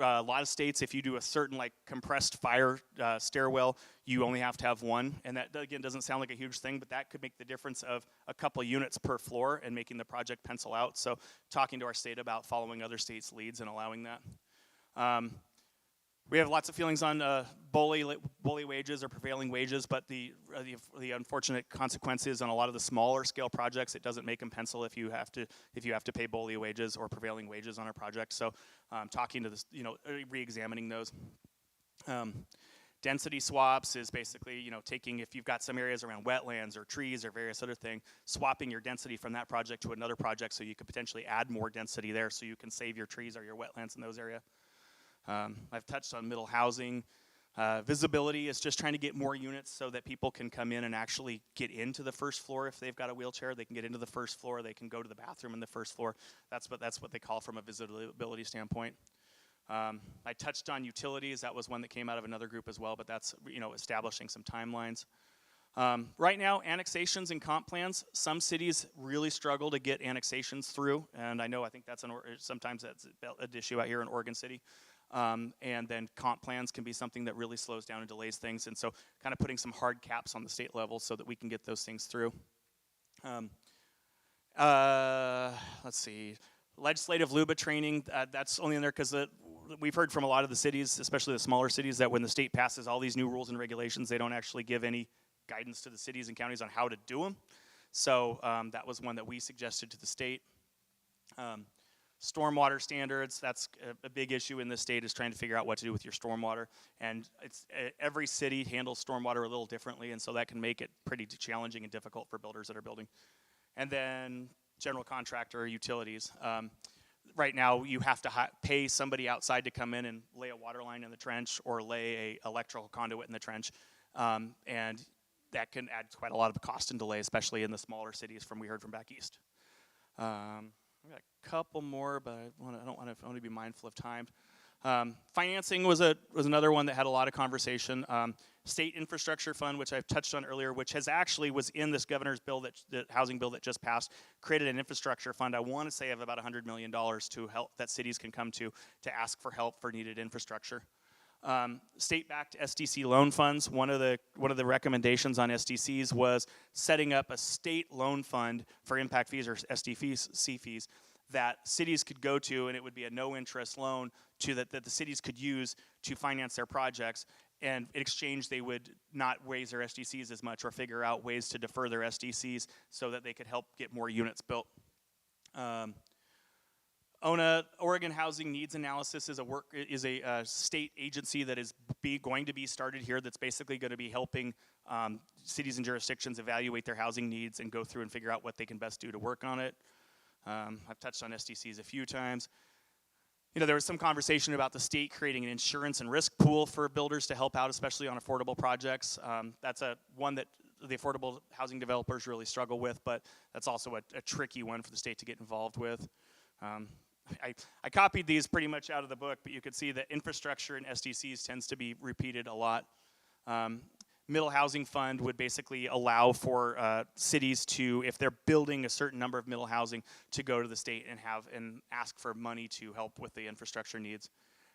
Speaker 3: A lot of states, if you do a certain like compressed fire stairwell, you only have to have 1. And that, again, doesn't sound like a huge thing, but that could make the difference of a couple units per floor and making the project pencil out. So talking to our state about following other states' leads and allowing that. We have lots of feelings on bully wages or prevailing wages, but the unfortunate consequences on a lot of the smaller scale projects, it doesn't make them pencil if you have to pay bully wages or prevailing wages on a project. So talking to this, re-examining those. Density swaps is basically, taking, if you've got some areas around wetlands or trees or various other things, swapping your density from that project to another project so you could potentially add more density there so you can save your trees or your wetlands in those areas. I've touched on middle housing. Visibility is just trying to get more units so that people can come in and actually get into the first floor. If they've got a wheelchair, they can get into the first floor. They can go to the bathroom in the first floor. That's what they call from a visibility standpoint. I touched on utilities. That was one that came out of another group as well, but that's establishing some timelines. Right now, annexations and comp plans, some cities really struggle to get annexations through, and I think that's sometimes that's an issue out here in Oregon City. And then comp plans can be something that really slows down and delays things, and so kind of putting some hard caps on the state level so that we can get those things through. Let's see, legislative LUBA training, that's only in there because we've heard from a lot of the cities, especially the smaller cities, that when the state passes all these new rules and regulations, they don't actually give any guidance to the cities and counties on how to do them. So that was one that we suggested to the state. Stormwater standards, that's a big issue in this state, is trying to figure out what to do with your stormwater. And every city handles stormwater a little differently, and so that can make it pretty challenging and difficult for builders that are building. And then general contractor utilities. Right now, you have to pay somebody outside to come in and lay a water line in the trench or lay a electrical conduit in the trench. And that can add quite a lot of cost and delay, especially in the smaller cities we heard from back east. I've got a couple more, but I want to be mindful of time. Financing was another one that had a lot of conversation. State infrastructure fund, which I've touched on earlier, which was in this governor's bill, the housing bill that just passed, created an infrastructure fund. I want to say of about $100 million to help that cities can come to ask for help for needed infrastructure. State-backed SDC loan funds. One of the recommendations on SDCs was setting up a state loan fund for impact fees or SDC fees that cities could go to, and it would be a no-interest loan that the cities could use to finance their projects. And in exchange, they would not raise their SDCs as much or figure out ways to defer their SDCs so that they could help get more units built. Oregon Housing Needs Analysis is a state agency that is going to be started here that's basically going to be helping cities and jurisdictions evaluate their housing needs and go through and figure out what they can best do to work on it. I've touched on SDCs a few times. There was some conversation about the state creating an insurance and risk pool for builders to help out, especially on affordable projects. That's one that the affordable housing developers really struggle with, but that's also a tricky one for the state to get involved with. I copied these pretty much out of the book, but you could see that infrastructure in SDCs tends to be repeated a lot. Middle housing fund would basically allow for cities to, if they're building a certain number of middle housing, to go to the state and ask for money to help with the infrastructure needs.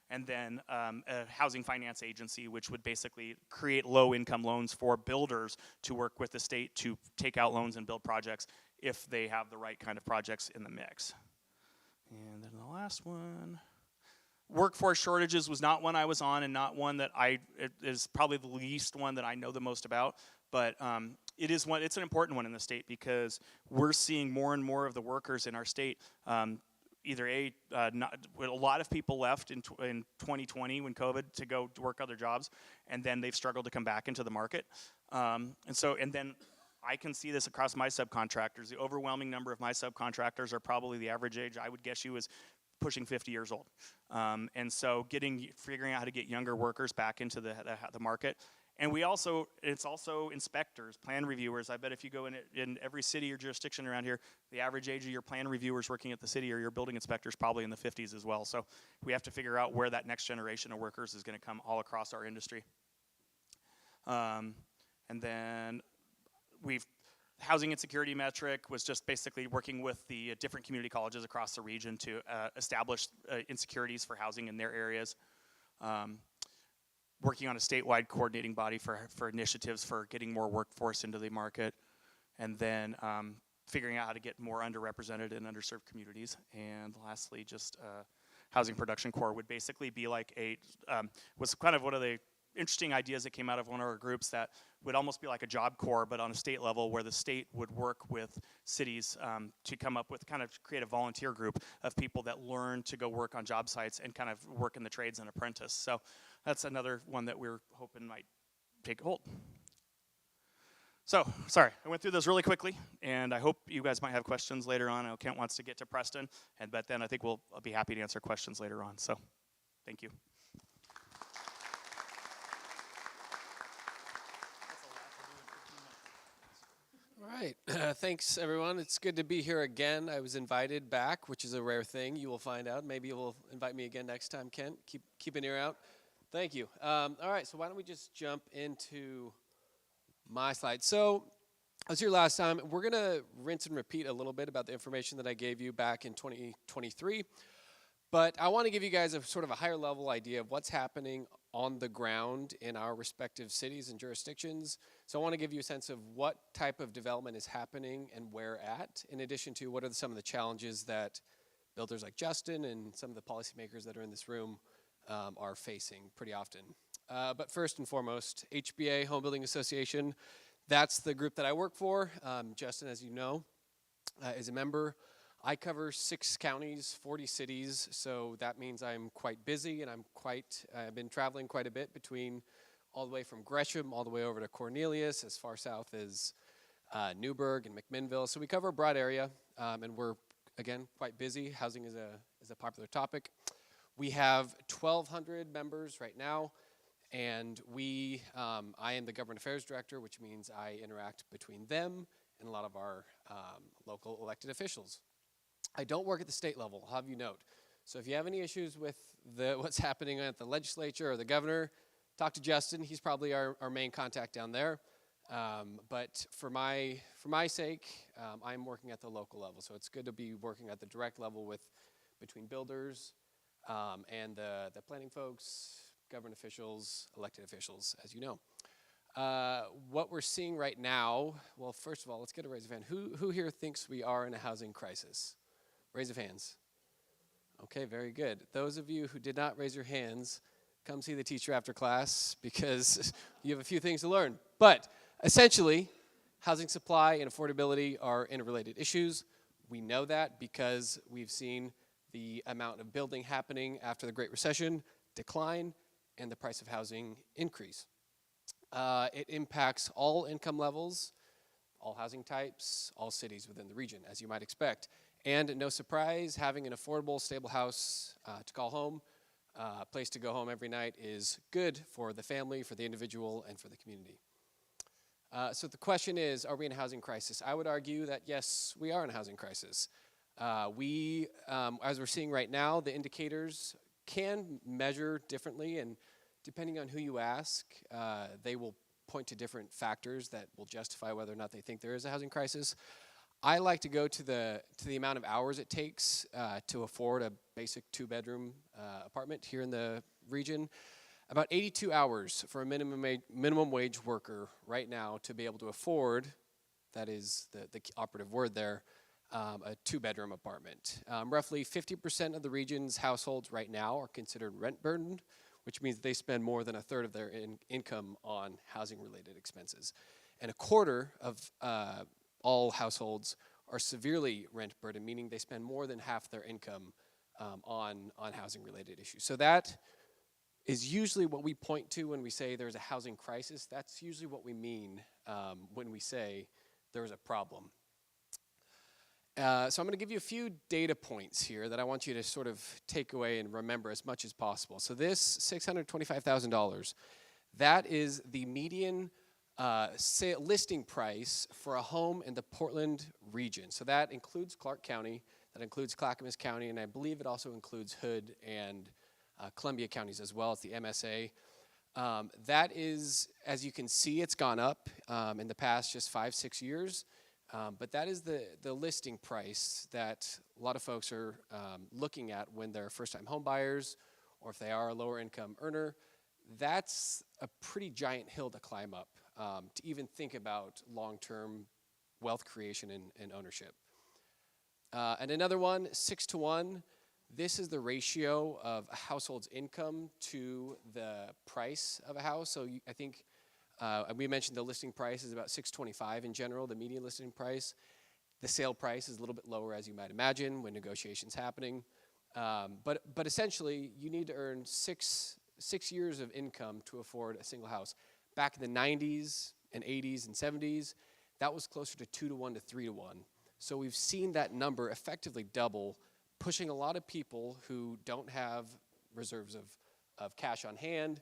Speaker 3: And then a housing finance agency, which would basically create low-income loans for builders to work with the state to take out loans and build projects if they have the right kind of projects in the mix. And then the last one, workforce shortages was not one I was on, and not one that it is probably the least one that I know the most about, but it's an important one in the state because we're seeing more and more of the workers in our state. A lot of people left in 2020 when COVID to go to work other jobs, and then they've struggled to come back into the market. And then I can see this across my subcontractors. The overwhelming number of my subcontractors are probably the average age, I would guess you, is pushing 50 years old. And so figuring out how to get younger workers back into the market. And it's also inspectors, plan reviewers. I bet if you go in every city or jurisdiction around here, the average age of your plan reviewers working at the city or your building inspectors probably in the 50s as well. So we have to figure out where that next generation of workers is going to come all across our industry. And then housing insecurity metric was just basically working with the different community colleges across the region to establish insecurities for housing in their areas. Working on a statewide coordinating body for initiatives for getting more workforce into the market, and then figuring out how to get more underrepresented and underserved communities. And lastly, just Housing Production Corps would basically be like was kind of one of the interesting ideas that came out of one of our groups that would almost be like a job corps, but on a state level, where the state would work with cities to come up with kind of create a volunteer group of people that learn to go work on job sites and kind of work in the trades and apprentice. So that's another one that we're hoping might take hold. So, sorry, I went through those really quickly, and I hope you guys might have questions later on. I know Kent wants to get to Preston, but then I think I'll be happy to answer questions later on. So, thank you.
Speaker 4: All right, thanks everyone. It's good to be here again. I was invited back, which is a rare thing. You will find out. Maybe you will invite me again next time, Kent. Keep an ear out. Thank you. All right, so why don't we just jump into my slide. So I was here last time. We're going to rinse and repeat a little bit about the information that I gave you back in 2023. But I want to give you guys a sort of a higher level idea of what's happening on the ground in our respective cities and jurisdictions. So I want to give you a sense of what type of development is happening and where at, in addition to what are some of the challenges that builders like Justin and some of the policymakers that are in this room are facing pretty often. But first and foremost, HBA, Home Building Association, that's the group that I work for. Justin, as you know, is a member. I cover 6 counties, 40 cities, so that means I'm quite busy, and I've been traveling quite a bit between all the way from Gresham all the way over to Cornelius, as far south as Newburgh and McMinnville. So we cover a broad area, and we're, again, quite busy. Housing is a popular topic. We have 1,200 members right now, and I am the Government Affairs Director, which means I interact between them and a lot of our local elected officials. I don't work at the state level, I'll have you note. So if you have any issues with what's happening at the legislature or the governor, talk to Justin. He's probably our main contact down there. But for my sake, I'm working at the local level. So it's good to be working at the direct level between builders and the planning folks, government officials, elected officials, as you know. What we're seeing right now, well, first of all, let's get a raise of hand. Who here thinks we are in a housing crisis? Raise of hands. Okay, very good. Those of you who did not raise your hands, come see the teacher after class because you have a few things to learn. But essentially, housing supply and affordability are interrelated issues. We know that because we've seen the amount of building happening after the Great Recession decline and the price of housing increase. It impacts all income levels, all housing types, all cities within the region, as you might expect. And no surprise, having an affordable, stable house to call home, a place to go home every night is good for the family, for the individual, and for the community. So the question is, are we in a housing crisis? I would argue that yes, we are in a housing crisis. As we're seeing right now, the indicators can measure differently, and depending on who you ask, they will point to different factors that will justify whether or not they think there is a housing crisis. I like to go to the amount of hours it takes to afford a basic 2-bedroom apartment here in the region. About 82 hours for a minimum wage worker right now to be able to afford, that is the operative word there, a 2-bedroom apartment. Roughly 50% of the region's households right now are considered rent burdened, which means they spend more than a third of their income on housing-related expenses. And a quarter of all households are severely rent burdened, meaning they spend more than half their income on housing-related issues. So that is usually what we point to when we say there's a housing crisis. That's usually what we mean when we say there's a problem. So I'm going to give you a few data points here that I want you to sort of take away and remember as much as possible. So this $625,000, That is the median listing price for a home in the Portland region. So that includes Clark County, that includes Clackamas County, and I believe it also includes Hood and Columbia counties as well. It's the MSA. That is, as you can see, it's gone up in the past just 5-6 years. But that is the listing price that a lot of folks are looking at when they're first-time home buyers, or if they are a lower income earner. That's a pretty giant hill to climb up to even think about long-term wealth creation and ownership. And another one, 6-to-1. This is the ratio of a household's income to the price of a house. So I think we mentioned the listing price is about $625 in general, the median listing price. The sale price is a little bit lower, as you might imagine, when negotiation's happening. But essentially, you need to earn six years of income to afford a single house. Back in the 90s and 80s and 70s, that was closer to 2-to-1 to 3-to-1. So we've seen that number effectively double, pushing a lot of people who don't have reserves of cash on hand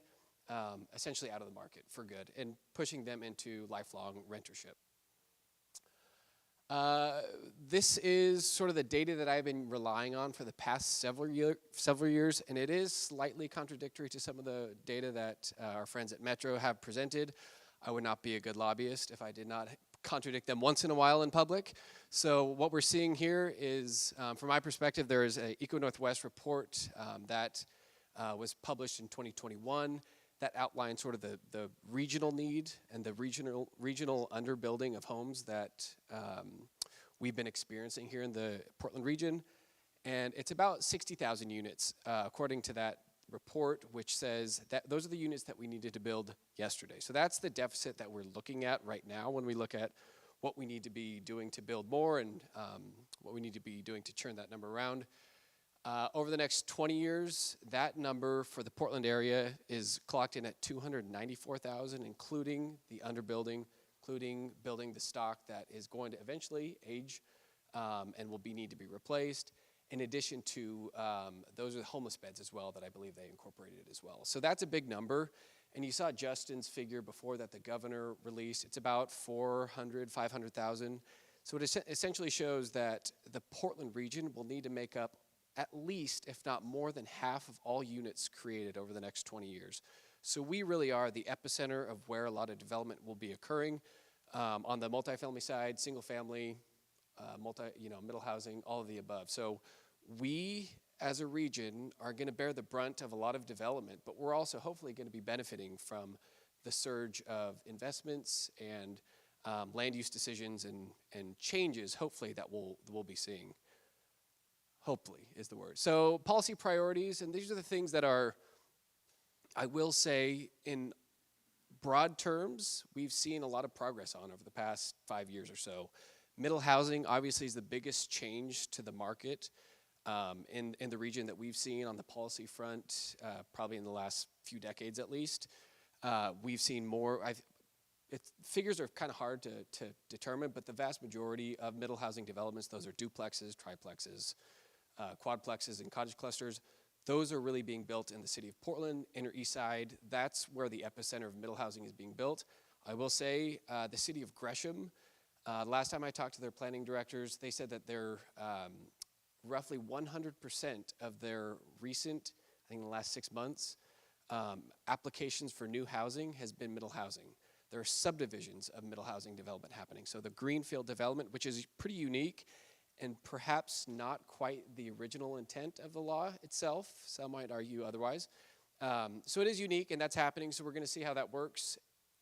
Speaker 4: essentially out of the market for good, and pushing them into lifelong rentership. This is sort of the data that I've been relying on for the past several years, and it is slightly contradictory to some of the data that our friends at Metro have presented. I would not be a good lobbyist if I did not contradict them once in a while in public. So what we're seeing here is, from my perspective, there is an Eco Northwest report that was published in 2021 that outlines sort of the regional need and the regional underbuilding of homes that we've been experiencing here in the Portland region. And it's about 60,000 units, according to that report, which says that those are the units that we needed to build yesterday. So that's the deficit that we're looking at right now when we look at what we need to be doing to build more and what we need to be doing to turn that number around. Over the next 20 years, that number for the Portland area is clocked in at 294,000, including the underbuilding, including building the stock that is going to eventually age and will need to be replaced. In addition to, those are the homeless beds as well that I believe they incorporated as well. So that's a big number. And you saw Justin's figure before that the governor released. It's about 500,000. So it essentially shows that the Portland region will need to make up at least, if not more than half of all units created over the next 20 years. So we really are the epicenter of where a lot of development will be occurring on the multifamily side, single family, middle housing, all of the above. So we, as a region, are going to bear the brunt of a lot of development, but we're also hopefully going to be benefiting from the surge of investments and land use decisions and changes, hopefully, that we'll be seeing. Hopefully is the word. So policy priorities, and these are the things that are, I will say, in broad terms, we've seen a lot of progress on over the past 5 years or so. Middle housing, obviously, is the biggest change to the market in the region that we've seen on the policy front, probably in the last few decades at least. We've seen more. Figures are kind of hard to determine, but the vast majority of middle housing developments, those are duplexes, triplexes, quadplexes, and cottage clusters. Those are really being built in the city of Portland, Inner East Side. That's where the epicenter of middle housing is being built. I will say the city of Gresham, last time I talked to their planning directors, they said that they're roughly 100% of their recent, I think in the last 6 months, applications for new housing has been middle housing. There are subdivisions of middle housing development happening. So the greenfield development, which is pretty unique and perhaps not quite the original intent of the law itself. Some might argue otherwise. So it is unique, and that's happening, so we're going to see how that works,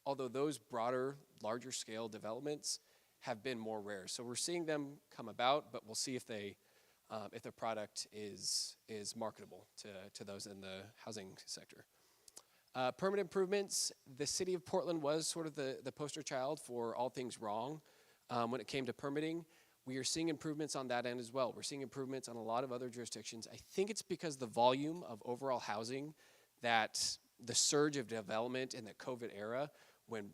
Speaker 4: although those broader, larger scale developments have been more rare. So we're seeing them come about, but we'll see if the product is marketable to those in the housing sector. Permanent improvements, the city of Portland was sort of the poster child for all things wrong when it came to permitting. We are seeing improvements on that end as well. We're seeing improvements on a lot of other jurisdictions. I think it's because the volume of overall housing, that the surge of development in the COVID era, when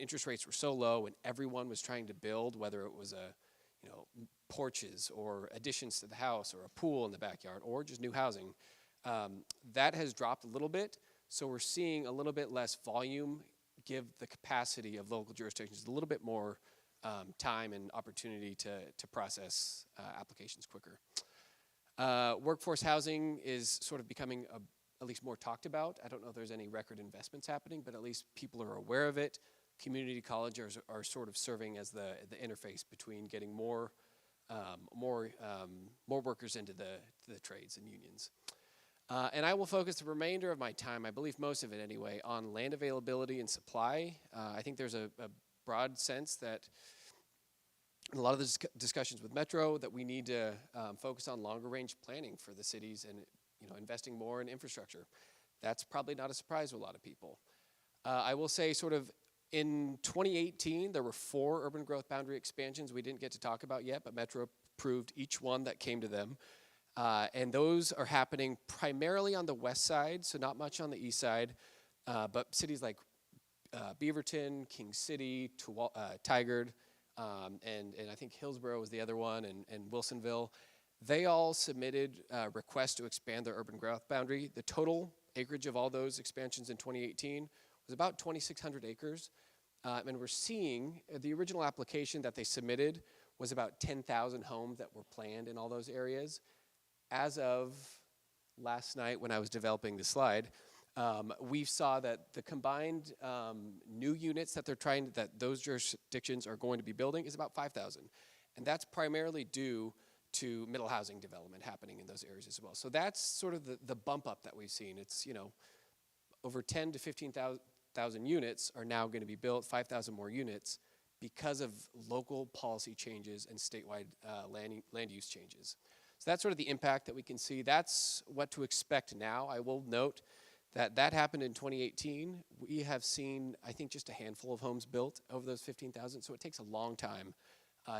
Speaker 4: interest rates were so low and everyone was trying to build, whether it was porches or additions to the house or a pool in the backyard or just new housing, that has dropped a little bit. So we're seeing a little bit less volume give the capacity of local jurisdictions a little bit more time and opportunity to process applications quicker. Workforce housing is sort of becoming at least more talked about. I don't know if there's any record investments happening, but at least people are aware of it. Community colleges are sort of serving as the interface between getting more workers into the trades and unions. And I will focus the remainder of my time, I believe most of it anyway, on land availability and supply. I think there's a broad sense that in a lot of the discussions with Metro that we need to focus on longer range planning for the cities and investing more in infrastructure. That's probably not a surprise to a lot of people. I will say sort of in 2018, there were 4 urban growth boundary expansions we didn't get to talk about yet, but Metro approved each one that came to them. And those are happening primarily on the west side, so not much on the east side, but cities like Beaverton, King City, Tigard, and I think Hillsborough was the other one, and Wilsonville. They all submitted requests to expand their urban growth boundary. The total acreage of all those expansions in 2018 was about 2,600 acres. And we're seeing the original application that they submitted was about 10,000 homes that were planned in all those areas. As of last night when I was developing the slide, we saw that the combined new units that those jurisdictions are going to be building is about 5,000. And that's primarily due to middle housing development happening in those areas as well. So that's sort of the bump up that we've seen. It's, over 10 to 15,000 units are now going to be built, 5,000 more units, because of local policy changes and statewide land use changes. So that's sort of the impact that we can see. That's what to expect now. I will note that happened in 2018. We have seen, I think, just a handful of homes built over those 15,000, so it takes a long time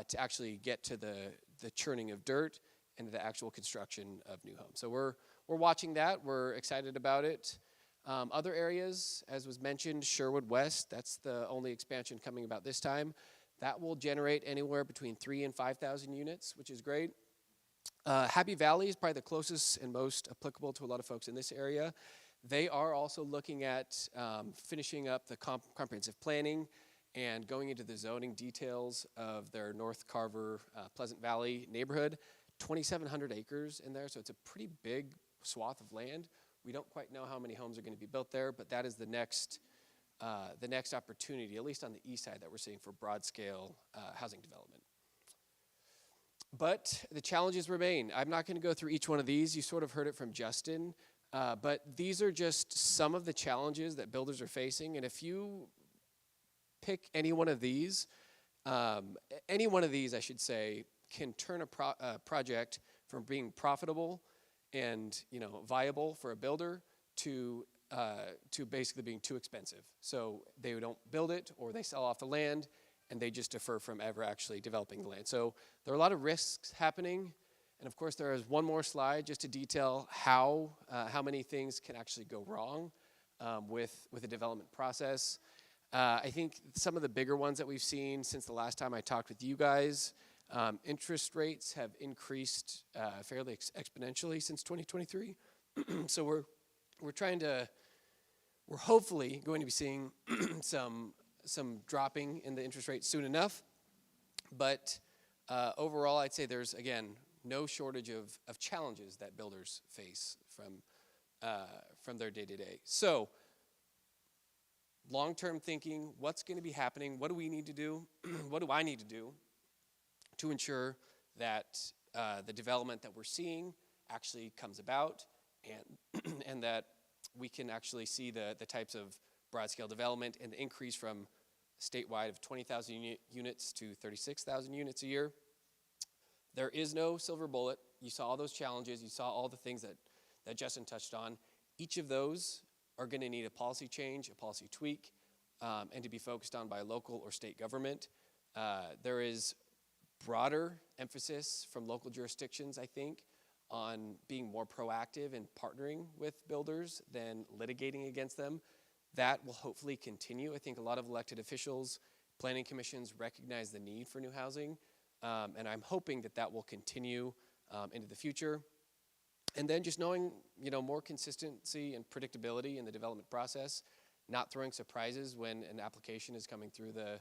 Speaker 4: to actually get to the churning of dirt and the actual construction of new homes. So we're watching that. We're excited about it. Other areas, as was mentioned, Sherwood West, that's the only expansion coming about this time. That will generate anywhere between 3,000 and 5,000 units, which is great. Happy Valley is probably the closest and most applicable to a lot of folks in this area. They are also looking at finishing up the comprehensive planning and going into the zoning details of their North Carver, Pleasant Valley neighborhood. 2,700 acres in there, so it's a pretty big swath of land. We don't quite know how many homes are going to be built there, but that is the next opportunity, at least on the east side, that we're seeing for broad-scale housing development. But the challenges remain. I'm not going to go through each one of these. You sort of heard it from Justin, but these are just some of the challenges that builders are facing, and if you pick any one of these, I should say, can turn a project from being profitable and viable for a builder to basically being too expensive. So they don't build it, or they sell off the land, and they just defer from ever actually developing the land. So there are a lot of risks happening, and of course there is one more slide just to detail how many things can actually go wrong with the development process. I think some of the bigger ones that we've seen since the last time I talked with you guys, interest rates have increased fairly exponentially since 2023. So we're hopefully going to be seeing some dropping in the interest rate soon enough. But overall, I'd say there's, again, no shortage of challenges that builders face from their day-to-day. So long-term thinking, what's going to be happening? What do we need to do? What do I need to do to ensure that the development that we're seeing actually comes about and that we can actually see the types of broad-scale development and the increase from statewide of 20,000 units to 36,000 units a year? There is no silver bullet. You saw all those challenges. You saw all the things that Justin touched on. Each of those are going to need a policy change, a policy tweak, and to be focused on by local or state government. There is broader emphasis from local jurisdictions, I think, on being more proactive and partnering with builders than litigating against them. That will hopefully continue. I think a lot of elected officials, planning commissions recognize the need for new housing, and I'm hoping that will continue into the future. And then just knowing, more consistency and predictability in the development process, not throwing surprises when an application is coming through the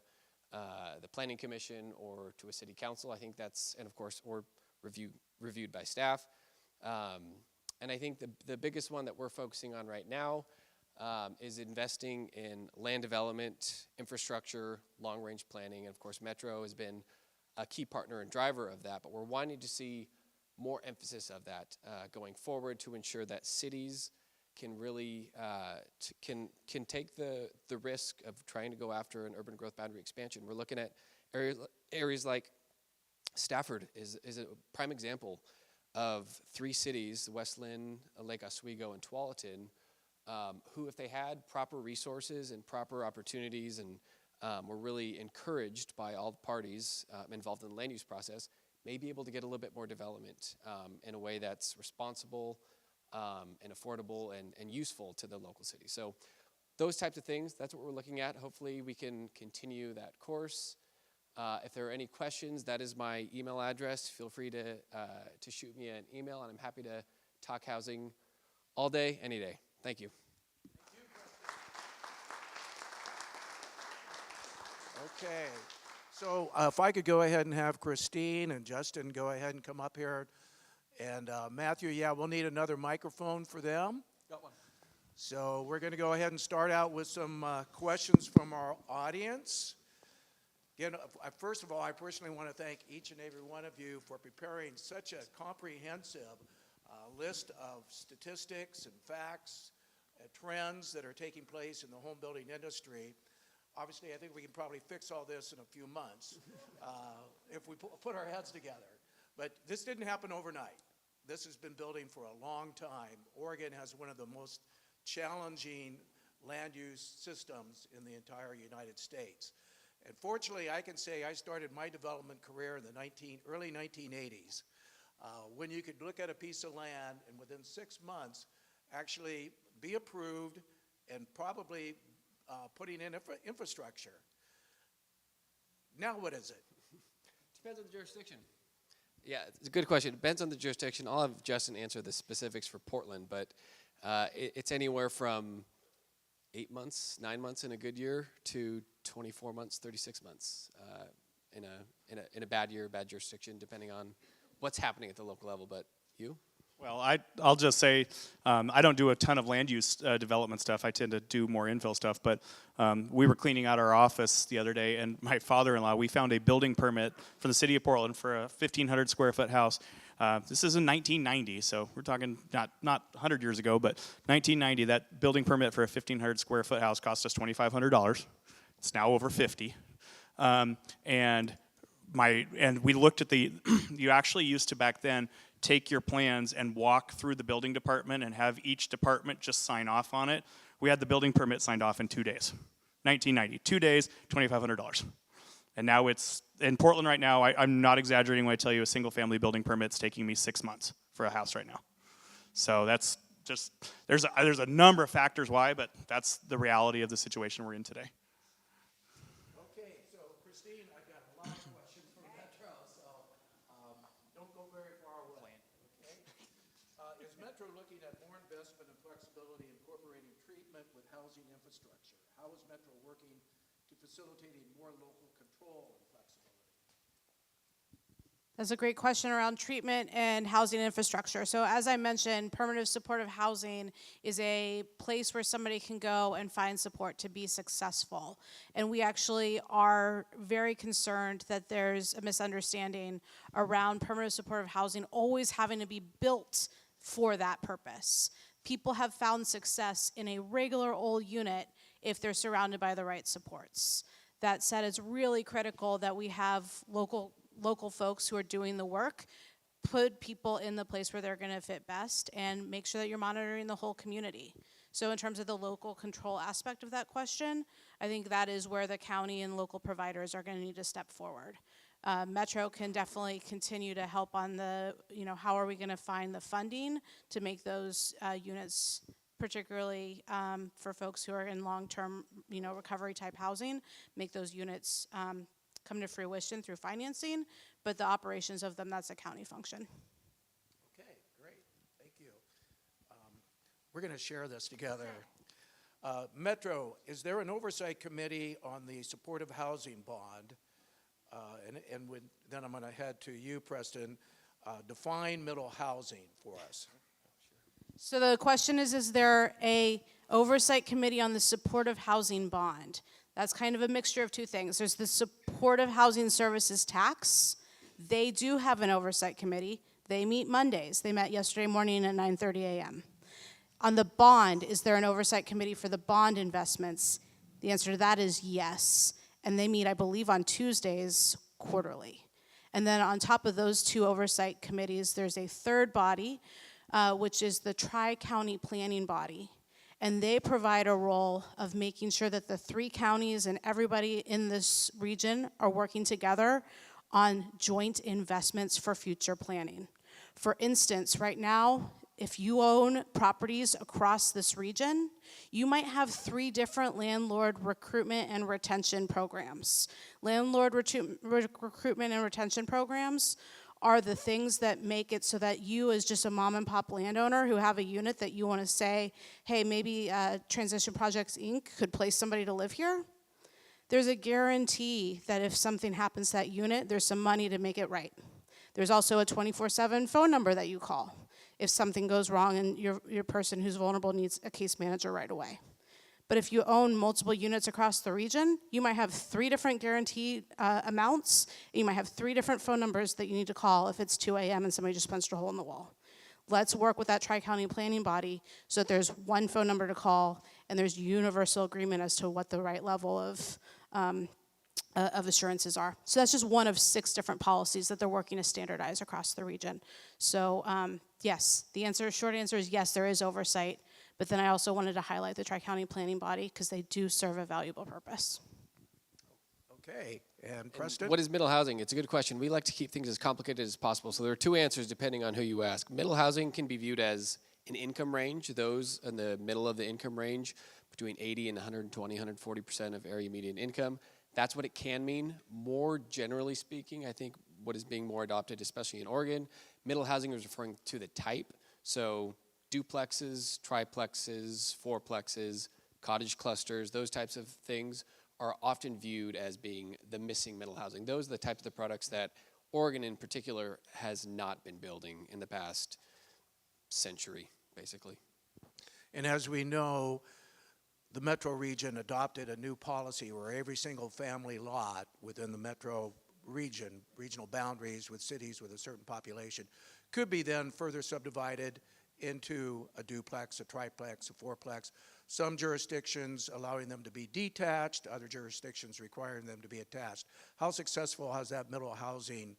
Speaker 4: planning commission or to a city council. I think that's, and of course, or reviewed by staff. And I think the biggest one that we're focusing on right now is investing in land development, infrastructure, long-range planning, and of course, Metro has been a key partner and driver of that, but we're wanting to see more emphasis of that going forward to ensure that cities can really can take the risk of trying to go after an urban growth boundary expansion. We're looking at areas like Stafford is a prime example of 3 cities, West Lynn, Lake Oswego, and Tualatin, who, if they had proper resources and proper opportunities and were really encouraged by all the parties involved in the land use process, may be able to get a little bit more development in a way that's responsible and affordable and useful to the local city. So those types of things, that's what we're looking at. Hopefully we can continue that course. If there are any questions, that is my email address. Feel free to shoot me an email, and I'm happy to talk housing all day, any day. Thank you.
Speaker 1: Okay, so if I could go ahead and have Christine and Justin go ahead and come up here. And Matthew, yeah, we'll need another microphone for them.
Speaker 4: Got one.
Speaker 1: So we're going to go ahead and start out with some questions from our audience. Again, first of all, I personally want to thank each and every one of you for preparing such a comprehensive list of statistics and facts and trends that are taking place in the home building industry. Obviously, I think we can probably fix all this in a few months if we put our heads together. But this didn't happen overnight. This has been building for a long time. Oregon has one of the most challenging land use systems in the entire United States. And fortunately, I can say I started my development career in the early 1980s, when you could look at a piece of land and within 6 months actually be approved and probably putting in infrastructure. Now what is it?
Speaker 4: Depends on the jurisdiction. Yeah, it's a good question. It depends on the jurisdiction. I'll have Justin answer the specifics for Portland, but it's anywhere from 8 months, 9 months in a good year to 24 months, 36 months in a bad year, bad jurisdiction, depending on what's happening at the local level. But you?
Speaker 3: Well, I'll just say I don't do a ton of land use development stuff. I tend to do more infill stuff. But we were cleaning out our office the other day, and my father-in-law, we found a building permit from the city of Portland for a 1,500 square foot house. This is in 1990, so we're talking not 100 years ago, but 1990. That building permit for a 1,500 square foot house cost us $2,500. It's now over 50, and we looked at you actually used to back then take your plans and walk through the building department and have each department just sign off on it. We had the building permit signed off in 2 days. 1990, 2 days, $2,500. And now it's, in Portland right now, I'm not exaggerating when I tell you a single family building permit's taking me 6 months for a house right now. So that's just, there's a number of factors why, but that's the reality of the situation we're in today.
Speaker 1: Okay, so Christine, I've got a lot of questions from Metro, so don't go very far away. Okay? Is Metro looking at more investment and flexibility incorporating treatment with housing infrastructure? How is Metro working to facilitating more local control and flexibility?
Speaker 2: That's a great question around treatment and housing infrastructure. So as I mentioned, permanent supportive housing is a place where somebody can go and find support to be successful. And we actually are very concerned that there's a misunderstanding around permanent supportive housing always having to be built for that purpose. People have found success in a regular old unit if they're surrounded by the right supports. That said, it's really critical that we have local folks who are doing the work, put people in the place where they're going to fit best, and make sure that you're monitoring the whole community. So in terms of the local control aspect of that question, I think that is where the county and local providers are going to need to step forward. Metro can definitely continue to help on the, how are we going to find the funding to make those units, particularly for folks who are in long-term, recovery type housing, make those units come to fruition through financing, but the operations of them, that's a county function.
Speaker 1: Okay, great. Thank you. We're going to share this together. Metro, is there an oversight committee on the supportive housing bond? Then I'm going to head to you, Preston. Define middle housing for us.
Speaker 2: So the question is there a oversight committee on the supportive housing bond? That's kind of a mixture of two things. There's the supportive housing services tax. They do have an oversight committee. They meet Mondays. They met yesterday morning at 9:30 a.m. On the bond, is there an oversight committee for the bond investments? The answer to that is yes. And they meet, I believe, on Tuesdays quarterly. And then on top of those two oversight committees, there's a third body, which is the Tri-County Planning Body. And they provide a role of making sure that the 3 counties and everybody in this region are working together on joint investments for future planning. For instance, right now, if you own properties across this region, you might have 3 different landlord recruitment and retention programs. Landlord recruitment and retention programs are the things that make it so that you, as just a mom and pop landowner who have a unit that you want to say, hey, maybe Transition Projects Inc. could place somebody to live here. There's a guarantee that if something happens to that unit, there's some money to make it right. There's also a 24/7 phone number that you call if something goes wrong and your person who's vulnerable needs a case manager right away. But if you own multiple units across the region, you might have 3 different guaranteed amounts, and you might have 3 different phone numbers that you need to call if it's 2 a.m. and somebody just punched a hole in the wall. Let's work with that Tri-County Planning Body so that there's one phone number to call and there's universal agreement as to what the right level of assurances are. So that's just one of 6 different policies that they're working to standardize across the region. So yes, the short answer is yes, there is oversight. But then I also wanted to highlight the Tri-County Planning Body because they do serve a valuable purpose.
Speaker 1: Okay, and Preston?
Speaker 4: What is middle housing? It's a good question. We like to keep things as complicated as possible, so there are 2 answers depending on who you ask. Middle housing can be viewed as an income range, those in the middle of the income range, between 80 and 120, 140% of area median income. That's what it can mean. More generally speaking, I think what is being more adopted, especially in Oregon, middle housing is referring to the type. So duplexes, triplexes, fourplexes, cottage clusters, those types of things are often viewed as being the missing middle housing. Those are the types of the products that Oregon in particular has not been building in the past century, basically.
Speaker 1: And as we know, the metro region adopted a new policy where every single family lot within the metro region, regional boundaries with cities with a certain population, could be then further subdivided into a duplex, a triplex, a fourplex. Some jurisdictions allowing them to be detached, other jurisdictions requiring them to be attached. How successful has that middle housing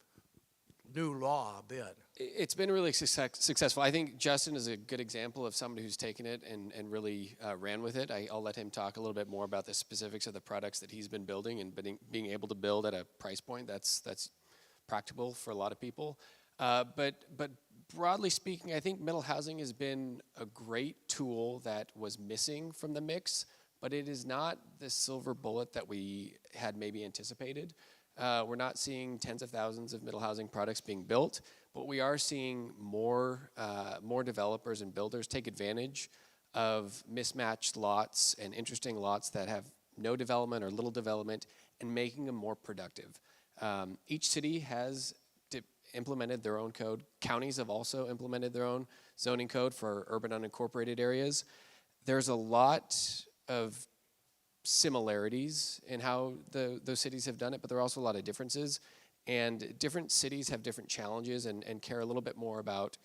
Speaker 1: new law been?
Speaker 4: It's been really successful. I think Justin is a good example of somebody who's taken it and really ran with it. I'll let him talk a little bit more about the specifics of the products that he's been building and being able to build at a price point that's practical for a lot of people. But broadly speaking, I think middle housing has been a great tool that was missing from the mix, but it is not the silver bullet that we had maybe anticipated. We're not seeing tens of thousands of middle housing products being built, but we are seeing more developers and builders take advantage of mismatched lots and interesting lots that have no development or little development and making them more productive. Each city has implemented their own code. Counties have also implemented their own zoning code for urban unincorporated areas. There's a lot of similarities in how those cities have done it, but there are also a lot of differences. And different cities have different challenges and care a little bit more about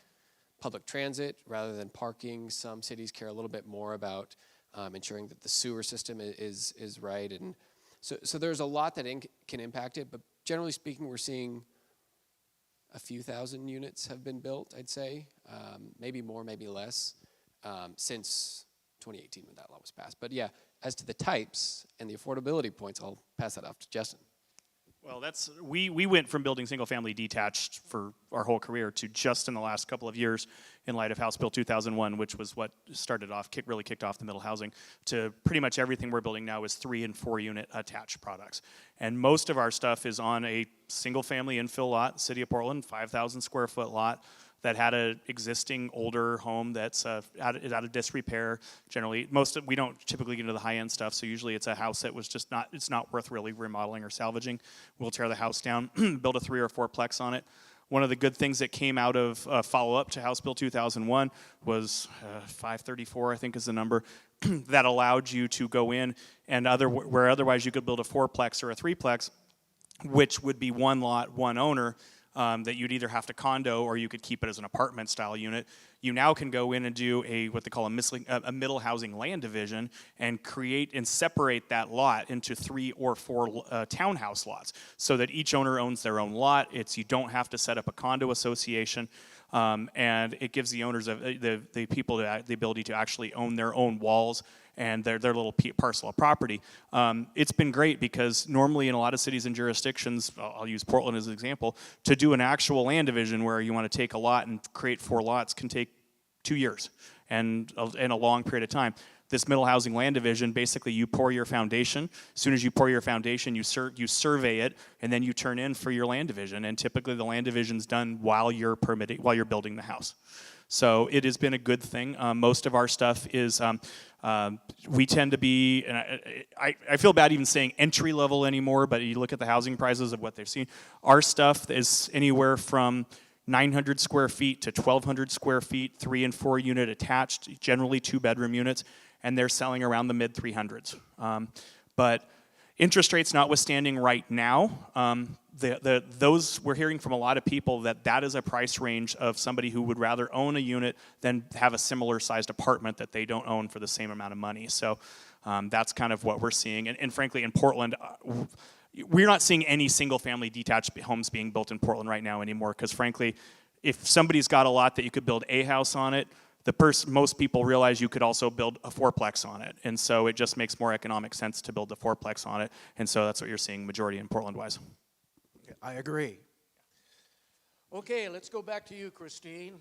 Speaker 4: public transit rather than parking. Some cities care a little bit more about ensuring that the sewer system is right. And so there's a lot that can impact it, but generally speaking, we're seeing a few thousand units have been built, I'd say, maybe more, maybe less, since 2018 when that law was passed. But yeah, as to the types and the affordability points, I'll pass that off to Justin.
Speaker 3: Well, we went from building single-family detached for our whole career to just in the last couple of years, in light of House Bill 2001, which was what started off, really kicked off the middle housing, to pretty much everything we're building now is 3 and 4 unit attached products. And most of our stuff is on a single-family infill lot, City of Portland, 5,000 square foot lot that had an existing older home that's out of disrepair. Generally, we don't typically get into the high-end stuff, so usually it's a house that was just it's not worth really remodeling or salvaging. We'll tear the house down, build a 3 or 4-plex on it. One of the good things that came out of follow-up to House Bill 2001 was 534, I think is the number, that allowed you to go in and where otherwise you could build a 4-plex or a 3-plex, which would be one lot, one owner, that you'd either have to condo or you could keep it as an apartment style unit. You now can go in and do what they call a middle housing land division and create and separate that lot into 3 or 4 townhouse lots so that each owner owns their own lot. You don't have to set up a condo association, and it gives the owners the people the ability to actually own their own walls and their little parcel of property. It's been great because normally in a lot of cities and jurisdictions, I'll use Portland as an example, to do an actual land division where you want to take a lot and create 4 lots can take 2 years and a long period of time. This middle housing land division, basically you pour your foundation. As soon as you pour your foundation, you survey it, and then you turn in for your land division. And typically the land division's done while you're building the house. So it has been a good thing. Most of our stuff is, we tend to be, and I feel bad even saying entry level anymore, but you look at the housing prices of what they've seen. Our stuff is anywhere from 900 square feet to 1,200 square feet, 3 and 4 unit attached, generally 2-bedroom units, and they're selling around the mid 300s. But interest rates notwithstanding right now, those we're hearing from a lot of people that is a price range of somebody who would rather own a unit than have a similar sized apartment that they don't own for the same amount of money. So that's kind of what we're seeing. And frankly, in Portland, we're not seeing any single family detached homes being built in Portland right now anymore, because frankly, if somebody's got a lot that you could build a house on it, most people realize you could also build a 4-plex on it. And so it just makes more economic sense to build the 4-plex on it. And so that's what you're seeing majority in Portland-wise.
Speaker 1: I agree. Okay, let's go back to you, Christine.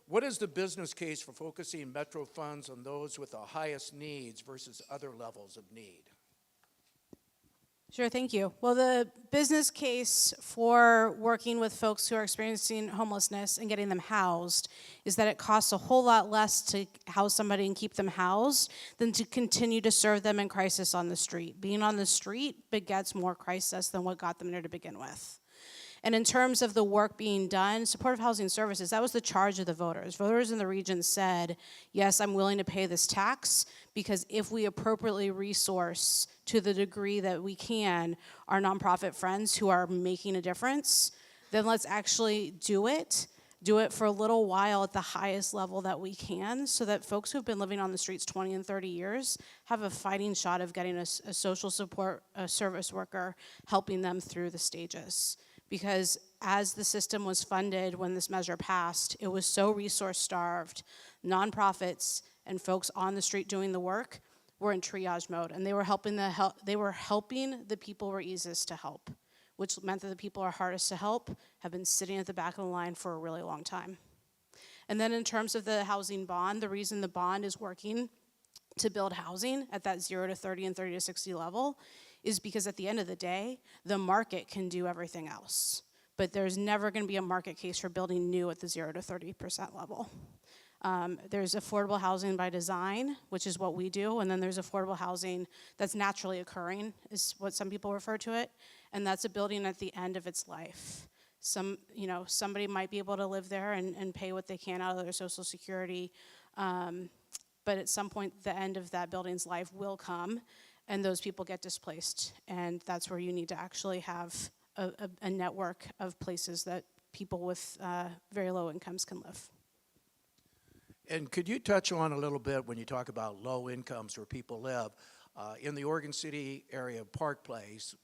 Speaker 1: What is the business case for focusing Metro funds on those with the highest needs versus other levels of need?
Speaker 2: Sure, thank you. Well, the business case for working with folks who are experiencing homelessness and getting them housed is that it costs a whole lot less to house somebody and keep them housed than to continue to serve them in crisis on the street. Being on the street begets more crisis than what got them there to begin with. And in terms of the work being done, supportive housing services, that was the charge of the voters. Voters in the region said, yes, I'm willing to pay this tax, because if we appropriately resource to the degree that we can our nonprofit friends who are making a difference, then let's actually do it for a little while at the highest level that we can, so that folks who've been living on the streets 20 and 30 years have a fighting shot of getting a social support service worker helping them through the stages. Because as the system was funded when this measure passed, it was so resource-starved. Nonprofits and folks on the street doing the work were in triage mode, and they were helping the people were easiest to help, which meant that the people who are hardest to help have been sitting at the back of the line for a really long time. And then in terms of the housing bond, the reason the bond is working to build housing at that 0 to 30 and 30 to 60 level is because at the end of the day, the market can do everything else. But there's never going to be a market case for building new at the 0 to 30% level. There's affordable housing by design, which is what we do, and then there's affordable housing that's naturally occurring, is what some people refer to it, and that's a building at the end of its life. Somebody might be able to live there and pay what they can out of their Social Security, but at some point, the end of that building's life will come, and those people get displaced, and that's where you need to actually have a network of places that people with very low incomes can live.
Speaker 1: And could you touch on a little bit when you talk about low incomes where people live? In the Oregon City area of Park Place,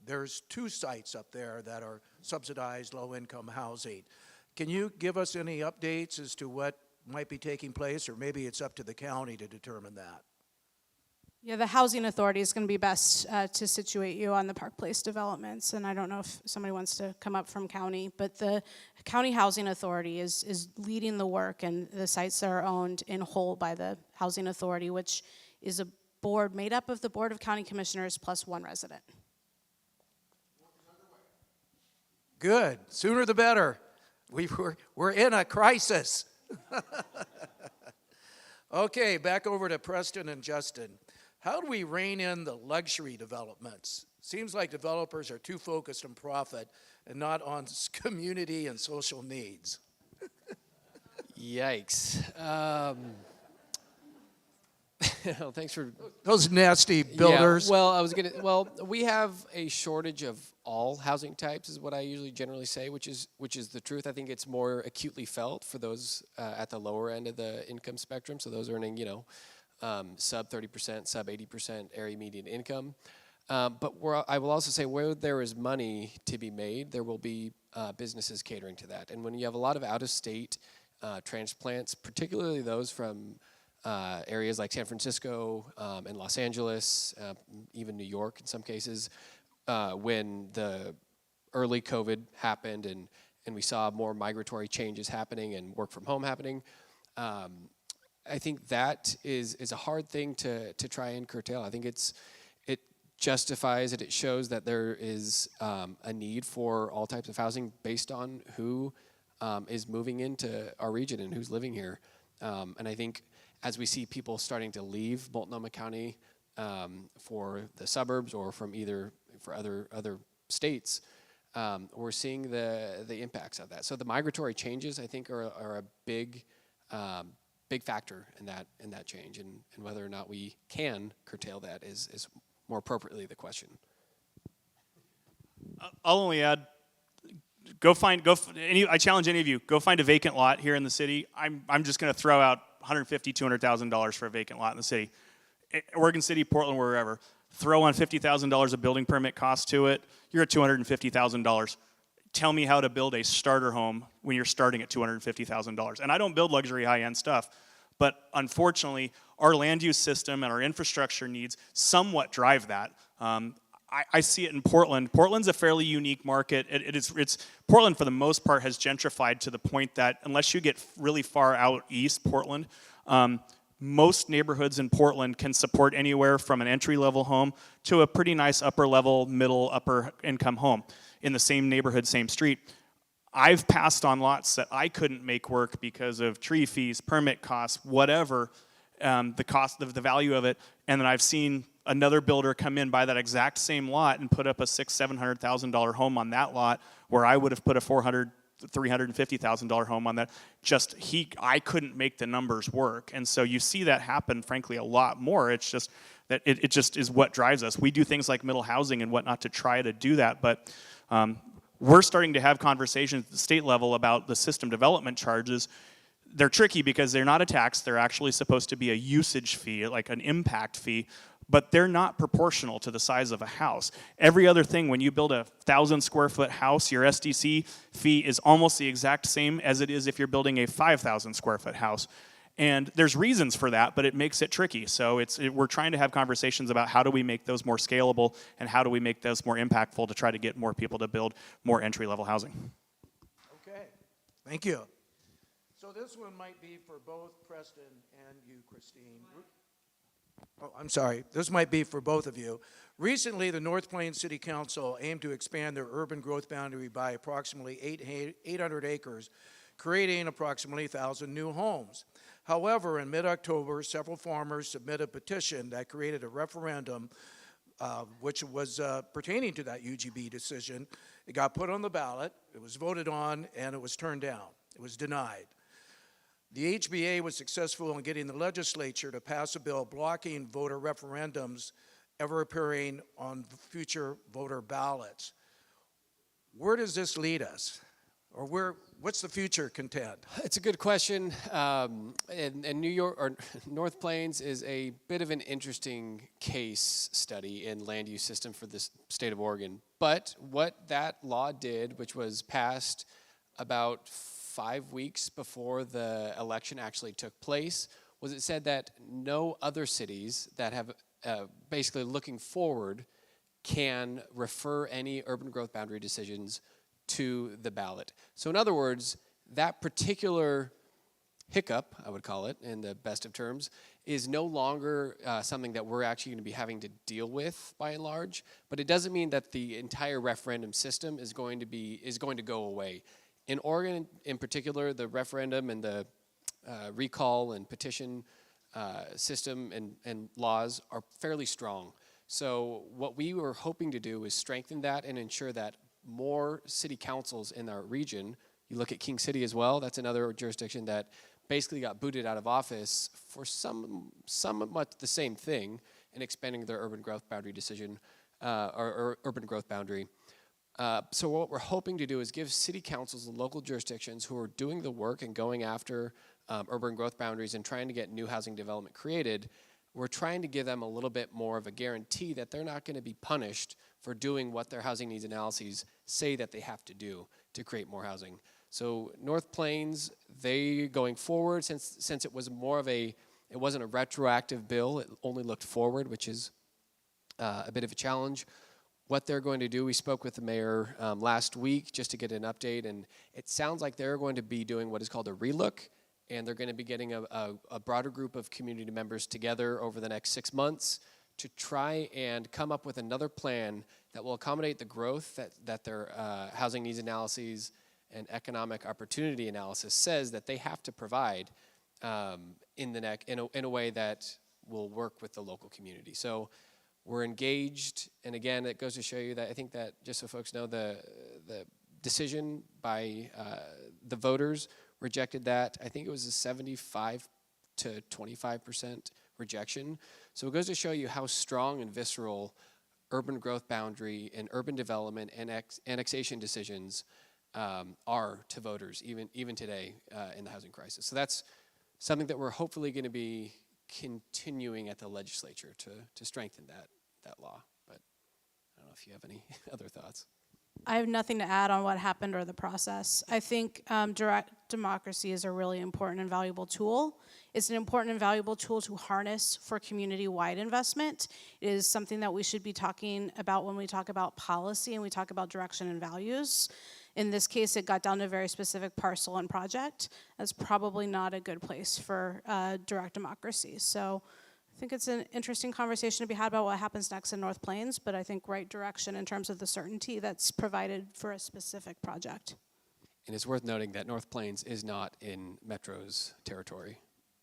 Speaker 1: there's 2 sites up there that are subsidized low-income housing. Can you give us any updates as to what might be taking place, or maybe it's up to the county to determine that?
Speaker 2: Yeah, the Housing Authority is going to be best to situate you on the Park Place developments, and I don't know if somebody wants to come up from county, but the County Housing Authority is leading the work, and the sites are owned in whole by the Housing Authority, which is a board made up of the Board of County Commissioners plus 1 resident.
Speaker 1: Good. Sooner the better. We're in a crisis. Okay, back over to Preston and Justin. How do we rein in the luxury developments? Seems like developers are too focused on profit and not on community and social needs.
Speaker 4: Yikes. Thanks for
Speaker 1: Those nasty builders.
Speaker 4: Yeah, well, we have a shortage of all housing types, is what I usually generally say, which is the truth. I think it's more acutely felt for those at the lower end of the income spectrum. So those earning, sub 30%, sub 80% area median income. But I will also say where there is money to be made, there will be businesses catering to that. And when you have a lot of out-of-state transplants, particularly those from areas like San Francisco and Los Angeles, even New York in some cases, when the early COVID happened and we saw more migratory changes happening and work from home happening, I think that is a hard thing to try and curtail. I think it justifies it. It shows that there is a need for all types of housing based on who is moving into our region and who's living here. And I think as we see people starting to leave Multnomah County for the suburbs or for other states, we're seeing the impacts of that. So the migratory changes, I think, are a big factor in that change, and whether or not we can curtail that is more appropriately the question.
Speaker 3: I'll only add, I challenge any of you, go find a vacant lot here in the city. I'm just going to throw out $150,000, $200,000 for a vacant lot in the city. Oregon City, Portland, wherever. Throw on $50,000 of building permit cost to it, you're at $250,000. Tell me how to build a starter home when you're starting at $250,000. And I don't build luxury high-end stuff, but unfortunately, our land use system and our infrastructure needs somewhat drive that. I see it in Portland. Portland's a fairly unique market. Portland, for the most part, has gentrified to the point that unless you get really far out east, Portland, most neighborhoods in Portland can support anywhere from an entry-level home to a pretty nice upper-level, middle, upper-income home in the same neighborhood, same street. I've passed on lots that I couldn't make work because of tree fees, permit costs, whatever, the cost of the value of it, and then I've seen another builder come in, buy that exact same lot and put up a $600,000-$700,000 home on that lot where I would have put a $350,000 home on that. I couldn't make the numbers work. And so you see that happen, frankly, a lot more. It's just that it just is what drives us. We do things like middle housing and whatnot to try to do that, but we're starting to have conversations at the state level about the system development charges. They're tricky because they're not a tax. They're actually supposed to be a usage fee, like an impact fee, but they're not proportional to the size of a house. Every other thing, when you build a 1,000-square-foot house, your SDC fee is almost the exact same as it is if you're building a 5,000-square-foot house. And there's reasons for that, but it makes it tricky. So we're trying to have conversations about how do we make those more scalable and how do we make those more impactful to try to get more people to build more entry-level housing.
Speaker 1: Okay, thank you. So this one might be for both Preston and you, Christine. Oh, I'm sorry. This might be for both of you. Recently, the North Plains City Council aimed to expand their urban growth boundary by approximately 800 acres, creating approximately 1,000 new homes. However, in mid-October, several farmers submitted a petition that created a referendum which was pertaining to that UGB decision. It got put on the ballot, it was voted on, and it was turned down. It was denied. The HBA was successful in getting the legislature to pass a bill blocking voter referendums ever appearing on future voter ballots. Where does this lead us? Or what's the future contend?
Speaker 4: It's a good question. And New York or North Plains is a bit of an interesting case study in land use system for the state of Oregon. But what that law did, which was passed about 5 weeks before the election actually took place, was it said that no other cities that have basically looking forward can refer any urban growth boundary decisions to the ballot. So in other words, that particular hiccup, I would call it in the best of terms, is no longer something that we're actually going to be having to deal with by and large, but it doesn't mean that the entire referendum system is going to go away. In Oregon, in particular, the referendum and the recall and petition system and laws are fairly strong. So what we were hoping to do is strengthen that and ensure that more city councils in our region, you look at King City as well, that's another jurisdiction that basically got booted out of office for somewhat the same thing in expanding their urban growth boundary decision, or urban growth boundary. So what we're hoping to do is give city councils and local jurisdictions who are doing the work and going after urban growth boundaries and trying to get new housing development created, we're trying to give them a little bit more of a guarantee that they're not going to be punished for doing what their housing needs analyses say that they have to do to create more housing. So North Plains, they going forward, since it was more of it wasn't a retroactive bill, it only looked forward, which is a bit of a challenge. What they're going to do, we spoke with the mayor last week just to get an update, and it sounds like they're going to be doing what is called a relook, and they're going to be getting a broader group of community members together over the next 6 months to try and come up with another plan that will accommodate the growth that their housing needs analyses and economic opportunity analysis says that they have to provide in a way that will work with the local community. So we're engaged, and again, it goes to show you that I think that, just so folks know, the decision by the voters rejected that. I think it was a 75 to 25% rejection. So it goes to show you how strong and visceral urban growth boundary and urban development and annexation decisions are to voters, even today in the housing crisis. So that's something that we're hopefully going to be continuing at the legislature to strengthen that law. But I don't know if you have any other thoughts.
Speaker 2: I have nothing to add on what happened or the process. I think direct democracy is a really important and valuable tool. It's an important and valuable tool to harness for community-wide investment. It is something that we should be talking about when we talk about policy and we talk about direction and values. In this case, it got down to a very specific parcel and project. That's probably not a good place for direct democracy. So I think it's an interesting conversation to be had about what happens next in North Plains, but I think right direction in terms of the certainty that's provided for a specific project.
Speaker 4: And it's worth noting that North Plains is not in Metro's territory.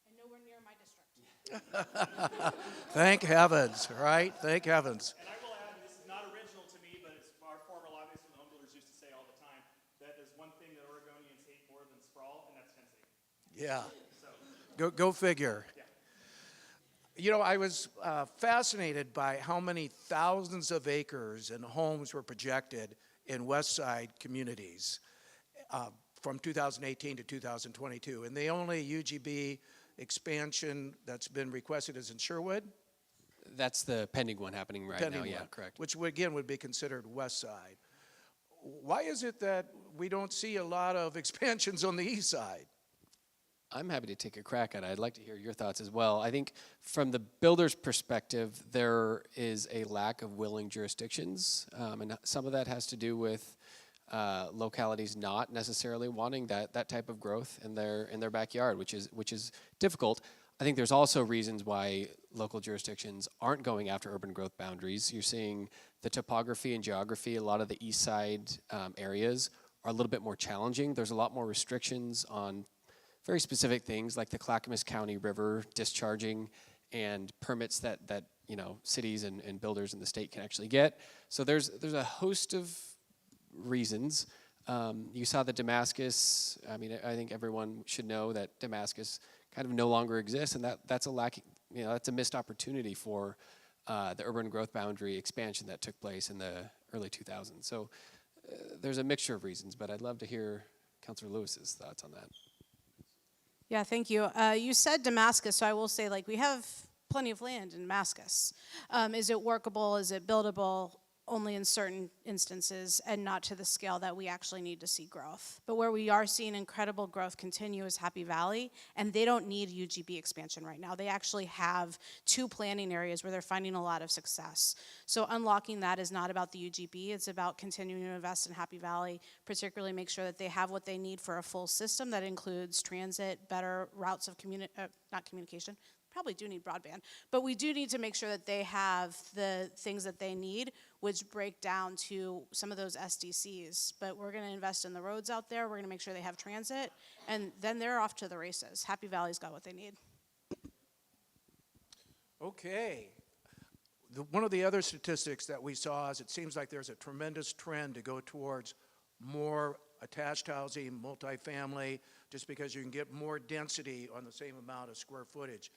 Speaker 2: And nowhere near my district.
Speaker 1: Thank heavens, right? Thank heavens.
Speaker 3: And I will add, this is not original to me, but it's our former lobbyists and home builders used to say all the time, that there's one thing that Oregonians hate more than sprawl, and that's density.
Speaker 1: Yeah.
Speaker 3: So.
Speaker 1: Go figure.
Speaker 3: Yeah.
Speaker 1: You know, I was fascinated by how many thousands of acres and homes were projected in West Side communities from 2018 to 2022. And the only UGB expansion that's been requested is in Sherwood.
Speaker 4: That's the pending one happening right now, yeah, correct.
Speaker 1: Which again would be considered West Side. Why is it that we don't see a lot of expansions on the East Side?
Speaker 4: I'm happy to take a crack at it. I'd like to hear your thoughts as well. I think from the builder's perspective, there is a lack of willing jurisdictions, and some of that has to do with localities not necessarily wanting that type of growth in their backyard, which is difficult. I think there's also reasons why local jurisdictions aren't going after urban growth boundaries. You're seeing the topography and geography. A lot of the east side areas are a little bit more challenging. There's a lot more restrictions on very specific things like the Clackamas County River discharging and permits that you know cities and builders in the state can actually get. So there's a host of reasons. You saw the Damascus. I mean, I think everyone should know that Damascus kind of no longer exists, and that's a missed opportunity for the urban growth boundary expansion that took place in the early 2000s. So there's a mixture of reasons, but I'd love to hear Councilor Lewis's thoughts on that.
Speaker 2: Yeah, thank you. You said Damascus, so I will say, we have plenty of land in Damascus. Is it workable? Is it buildable? Only in certain instances and not to the scale that we actually need to see growth. But where we are seeing incredible growth continue is Happy Valley, and they don't need UGB expansion right now. They actually have 2 planning areas where they're finding a lot of success. So unlocking that is not about the UGB, it's about continuing to invest in Happy Valley, particularly make sure that they have what they need for a full system that includes transit, better routes of not communication, probably do need broadband, but we do need to make sure that they have the things that they need which break down to some of those SDCs. But we're going to invest in the roads out there. We're going to make sure they have transit, and then they're off to the races. Happy Valley's got what they need.
Speaker 1: Okay. One of the other statistics that we saw is it seems like there's a tremendous trend to go towards more attached housing, multifamily, just because you can get more density on the same amount of square footage.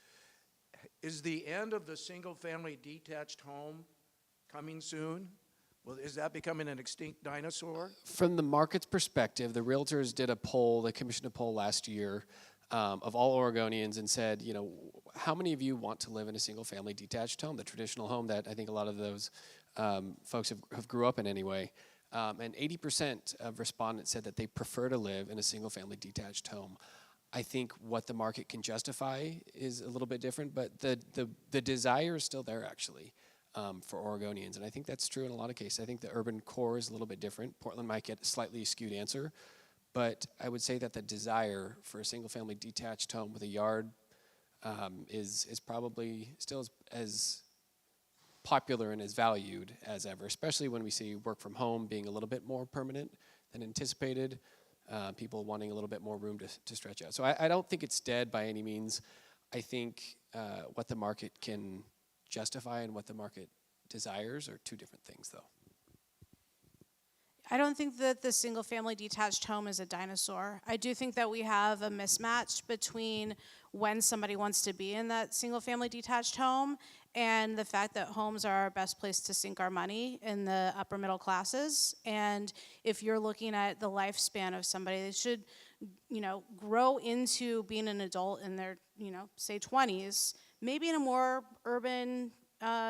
Speaker 1: Is the end of the single-family detached home coming soon? Well, is that becoming an extinct dinosaur?
Speaker 4: From the market's perspective, the realtors did a poll, they commissioned a poll last year of all Oregonians and said, you know, how many of you want to live in a single-family detached home, the traditional home that I think a lot of those folks have grew up in anyway. And 80% of respondents said that they prefer to live in a single-family detached home. I think what the market can justify is a little bit different, but the desire is still there, actually, for Oregonians. And I think that's true in a lot of cases. I think the urban core is a little bit different. Portland might get a slightly skewed answer, but I would say that the desire for a single-family detached home with a yard is probably still as popular and as valued as ever, especially when we see work from home being a little bit more permanent than anticipated, people wanting a little bit more room to stretch out. So I don't think it's dead by any means. I think what the market can justify and what the market desires are two different things, though.
Speaker 2: I don't think that the single-family detached home is a dinosaur. I do think that we have a mismatch between when somebody wants to be in that single-family detached home and the fact that homes are our best place to sink our money in the upper middle classes. And if you're looking at the lifespan of somebody, they should, you know, grow into being an adult in their, you know, say 20s, maybe in a more urban,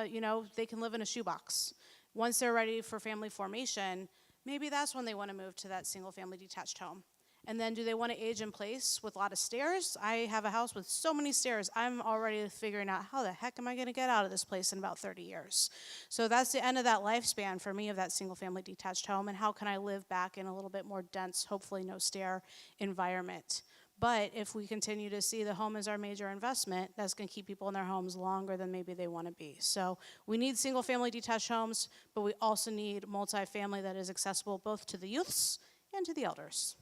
Speaker 2: you know, they can live in a shoebox. Once they're ready for family formation, maybe that's when they want to move to that single-family detached home. And then do they want to age in place with a lot of stairs? I have a house with so many stairs. I'm already figuring out how the heck am I going to get out of this place in about 30 years. So that's the end of that lifespan for me of that single-family detached home, and how can I live back in a little bit more dense, hopefully no stair environment. But if we continue to see the home as our major investment, that's going to keep people in their homes longer than maybe they want to be. So we need single-family detached homes, but we also need multifamily that is accessible both to the youths and to the elders.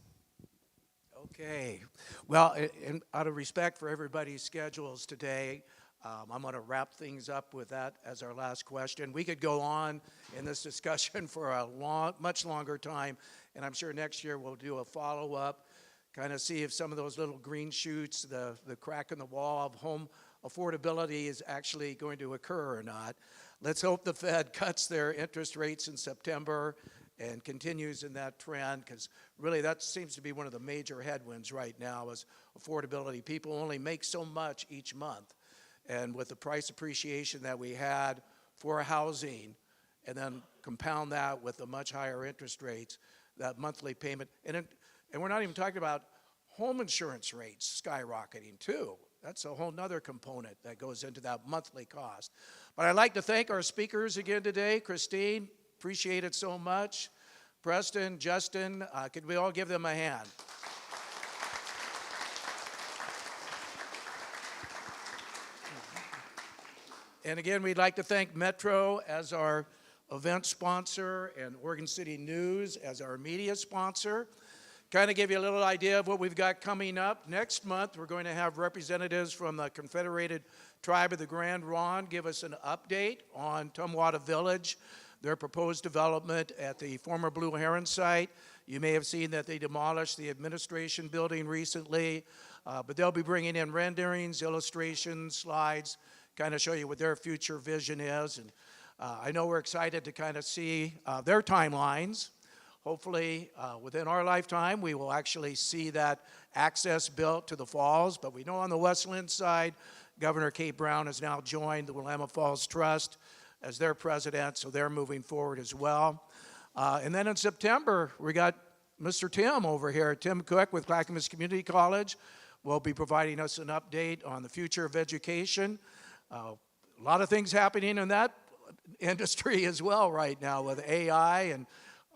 Speaker 1: Okay. Well, out of respect for everybody's schedules today, I'm going to wrap things up with that as our last question. We could go on in this discussion for a much longer time, and I'm sure next year we'll do a follow-up, kind of see if some of those little green shoots, the crack in the wall of home affordability is actually going to occur or not. Let's hope the Fed cuts their interest rates in September and continues in that trend, because really that seems to be one of the major headwinds right now is affordability. People only make so much each month, and with the price appreciation that we had for housing, and then compound that with the much higher interest rates, that monthly payment, and we're not even talking about home insurance rates skyrocketing too. That's a whole nother component that goes into that monthly cost. But I'd like to thank our speakers again today. Christine, appreciate it so much. Preston, Justin, could we all give them a hand? And again, we'd like to thank Metro as our event sponsor and Oregon City News as our media sponsor. Kind of give you a little idea of what we've got coming up. Next month, we're going to have representatives from the Confederated Tribe of the Grand Ronde give us an update on Tumwata Village, their proposed development at the former Blue Heron site. You may have seen that they demolished the administration building recently, but they'll be bringing in renderings, illustrations, slides, kind of show you what their future vision is. And I know we're excited to kind of see their timelines. Hopefully, within our lifetime, we will actually see that access built to the falls. But we know on the Westland side, Governor Kate Brown has now joined the Willamette Falls Trust as their president, so they're moving forward as well. And then in September, we got Mr. Tim over here, Tim Cook with Clackamas Community College, will be providing us an update on the future of education. A lot of things happening in that industry as well right now with AI and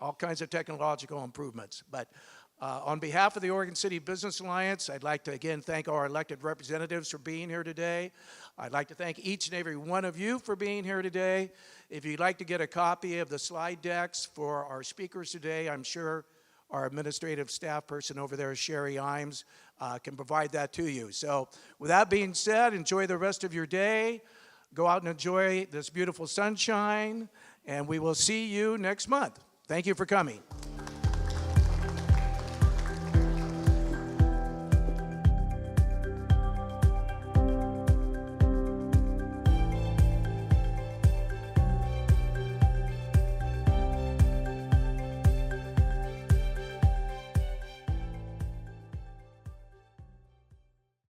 Speaker 1: all kinds of technological improvements. But on behalf of the Oregon City Business Alliance, I'd like to again thank our elected representatives for being here today. I'd like to thank each and every one of you for being here today. If you'd like to get a copy of the slide decks for our speakers today, I'm sure our administrative staff person over there, Sherry Imes, can provide that to you. So with that being said, enjoy the rest of your day. Go out and enjoy this beautiful sunshine, and we will see you next month. Thank you for coming.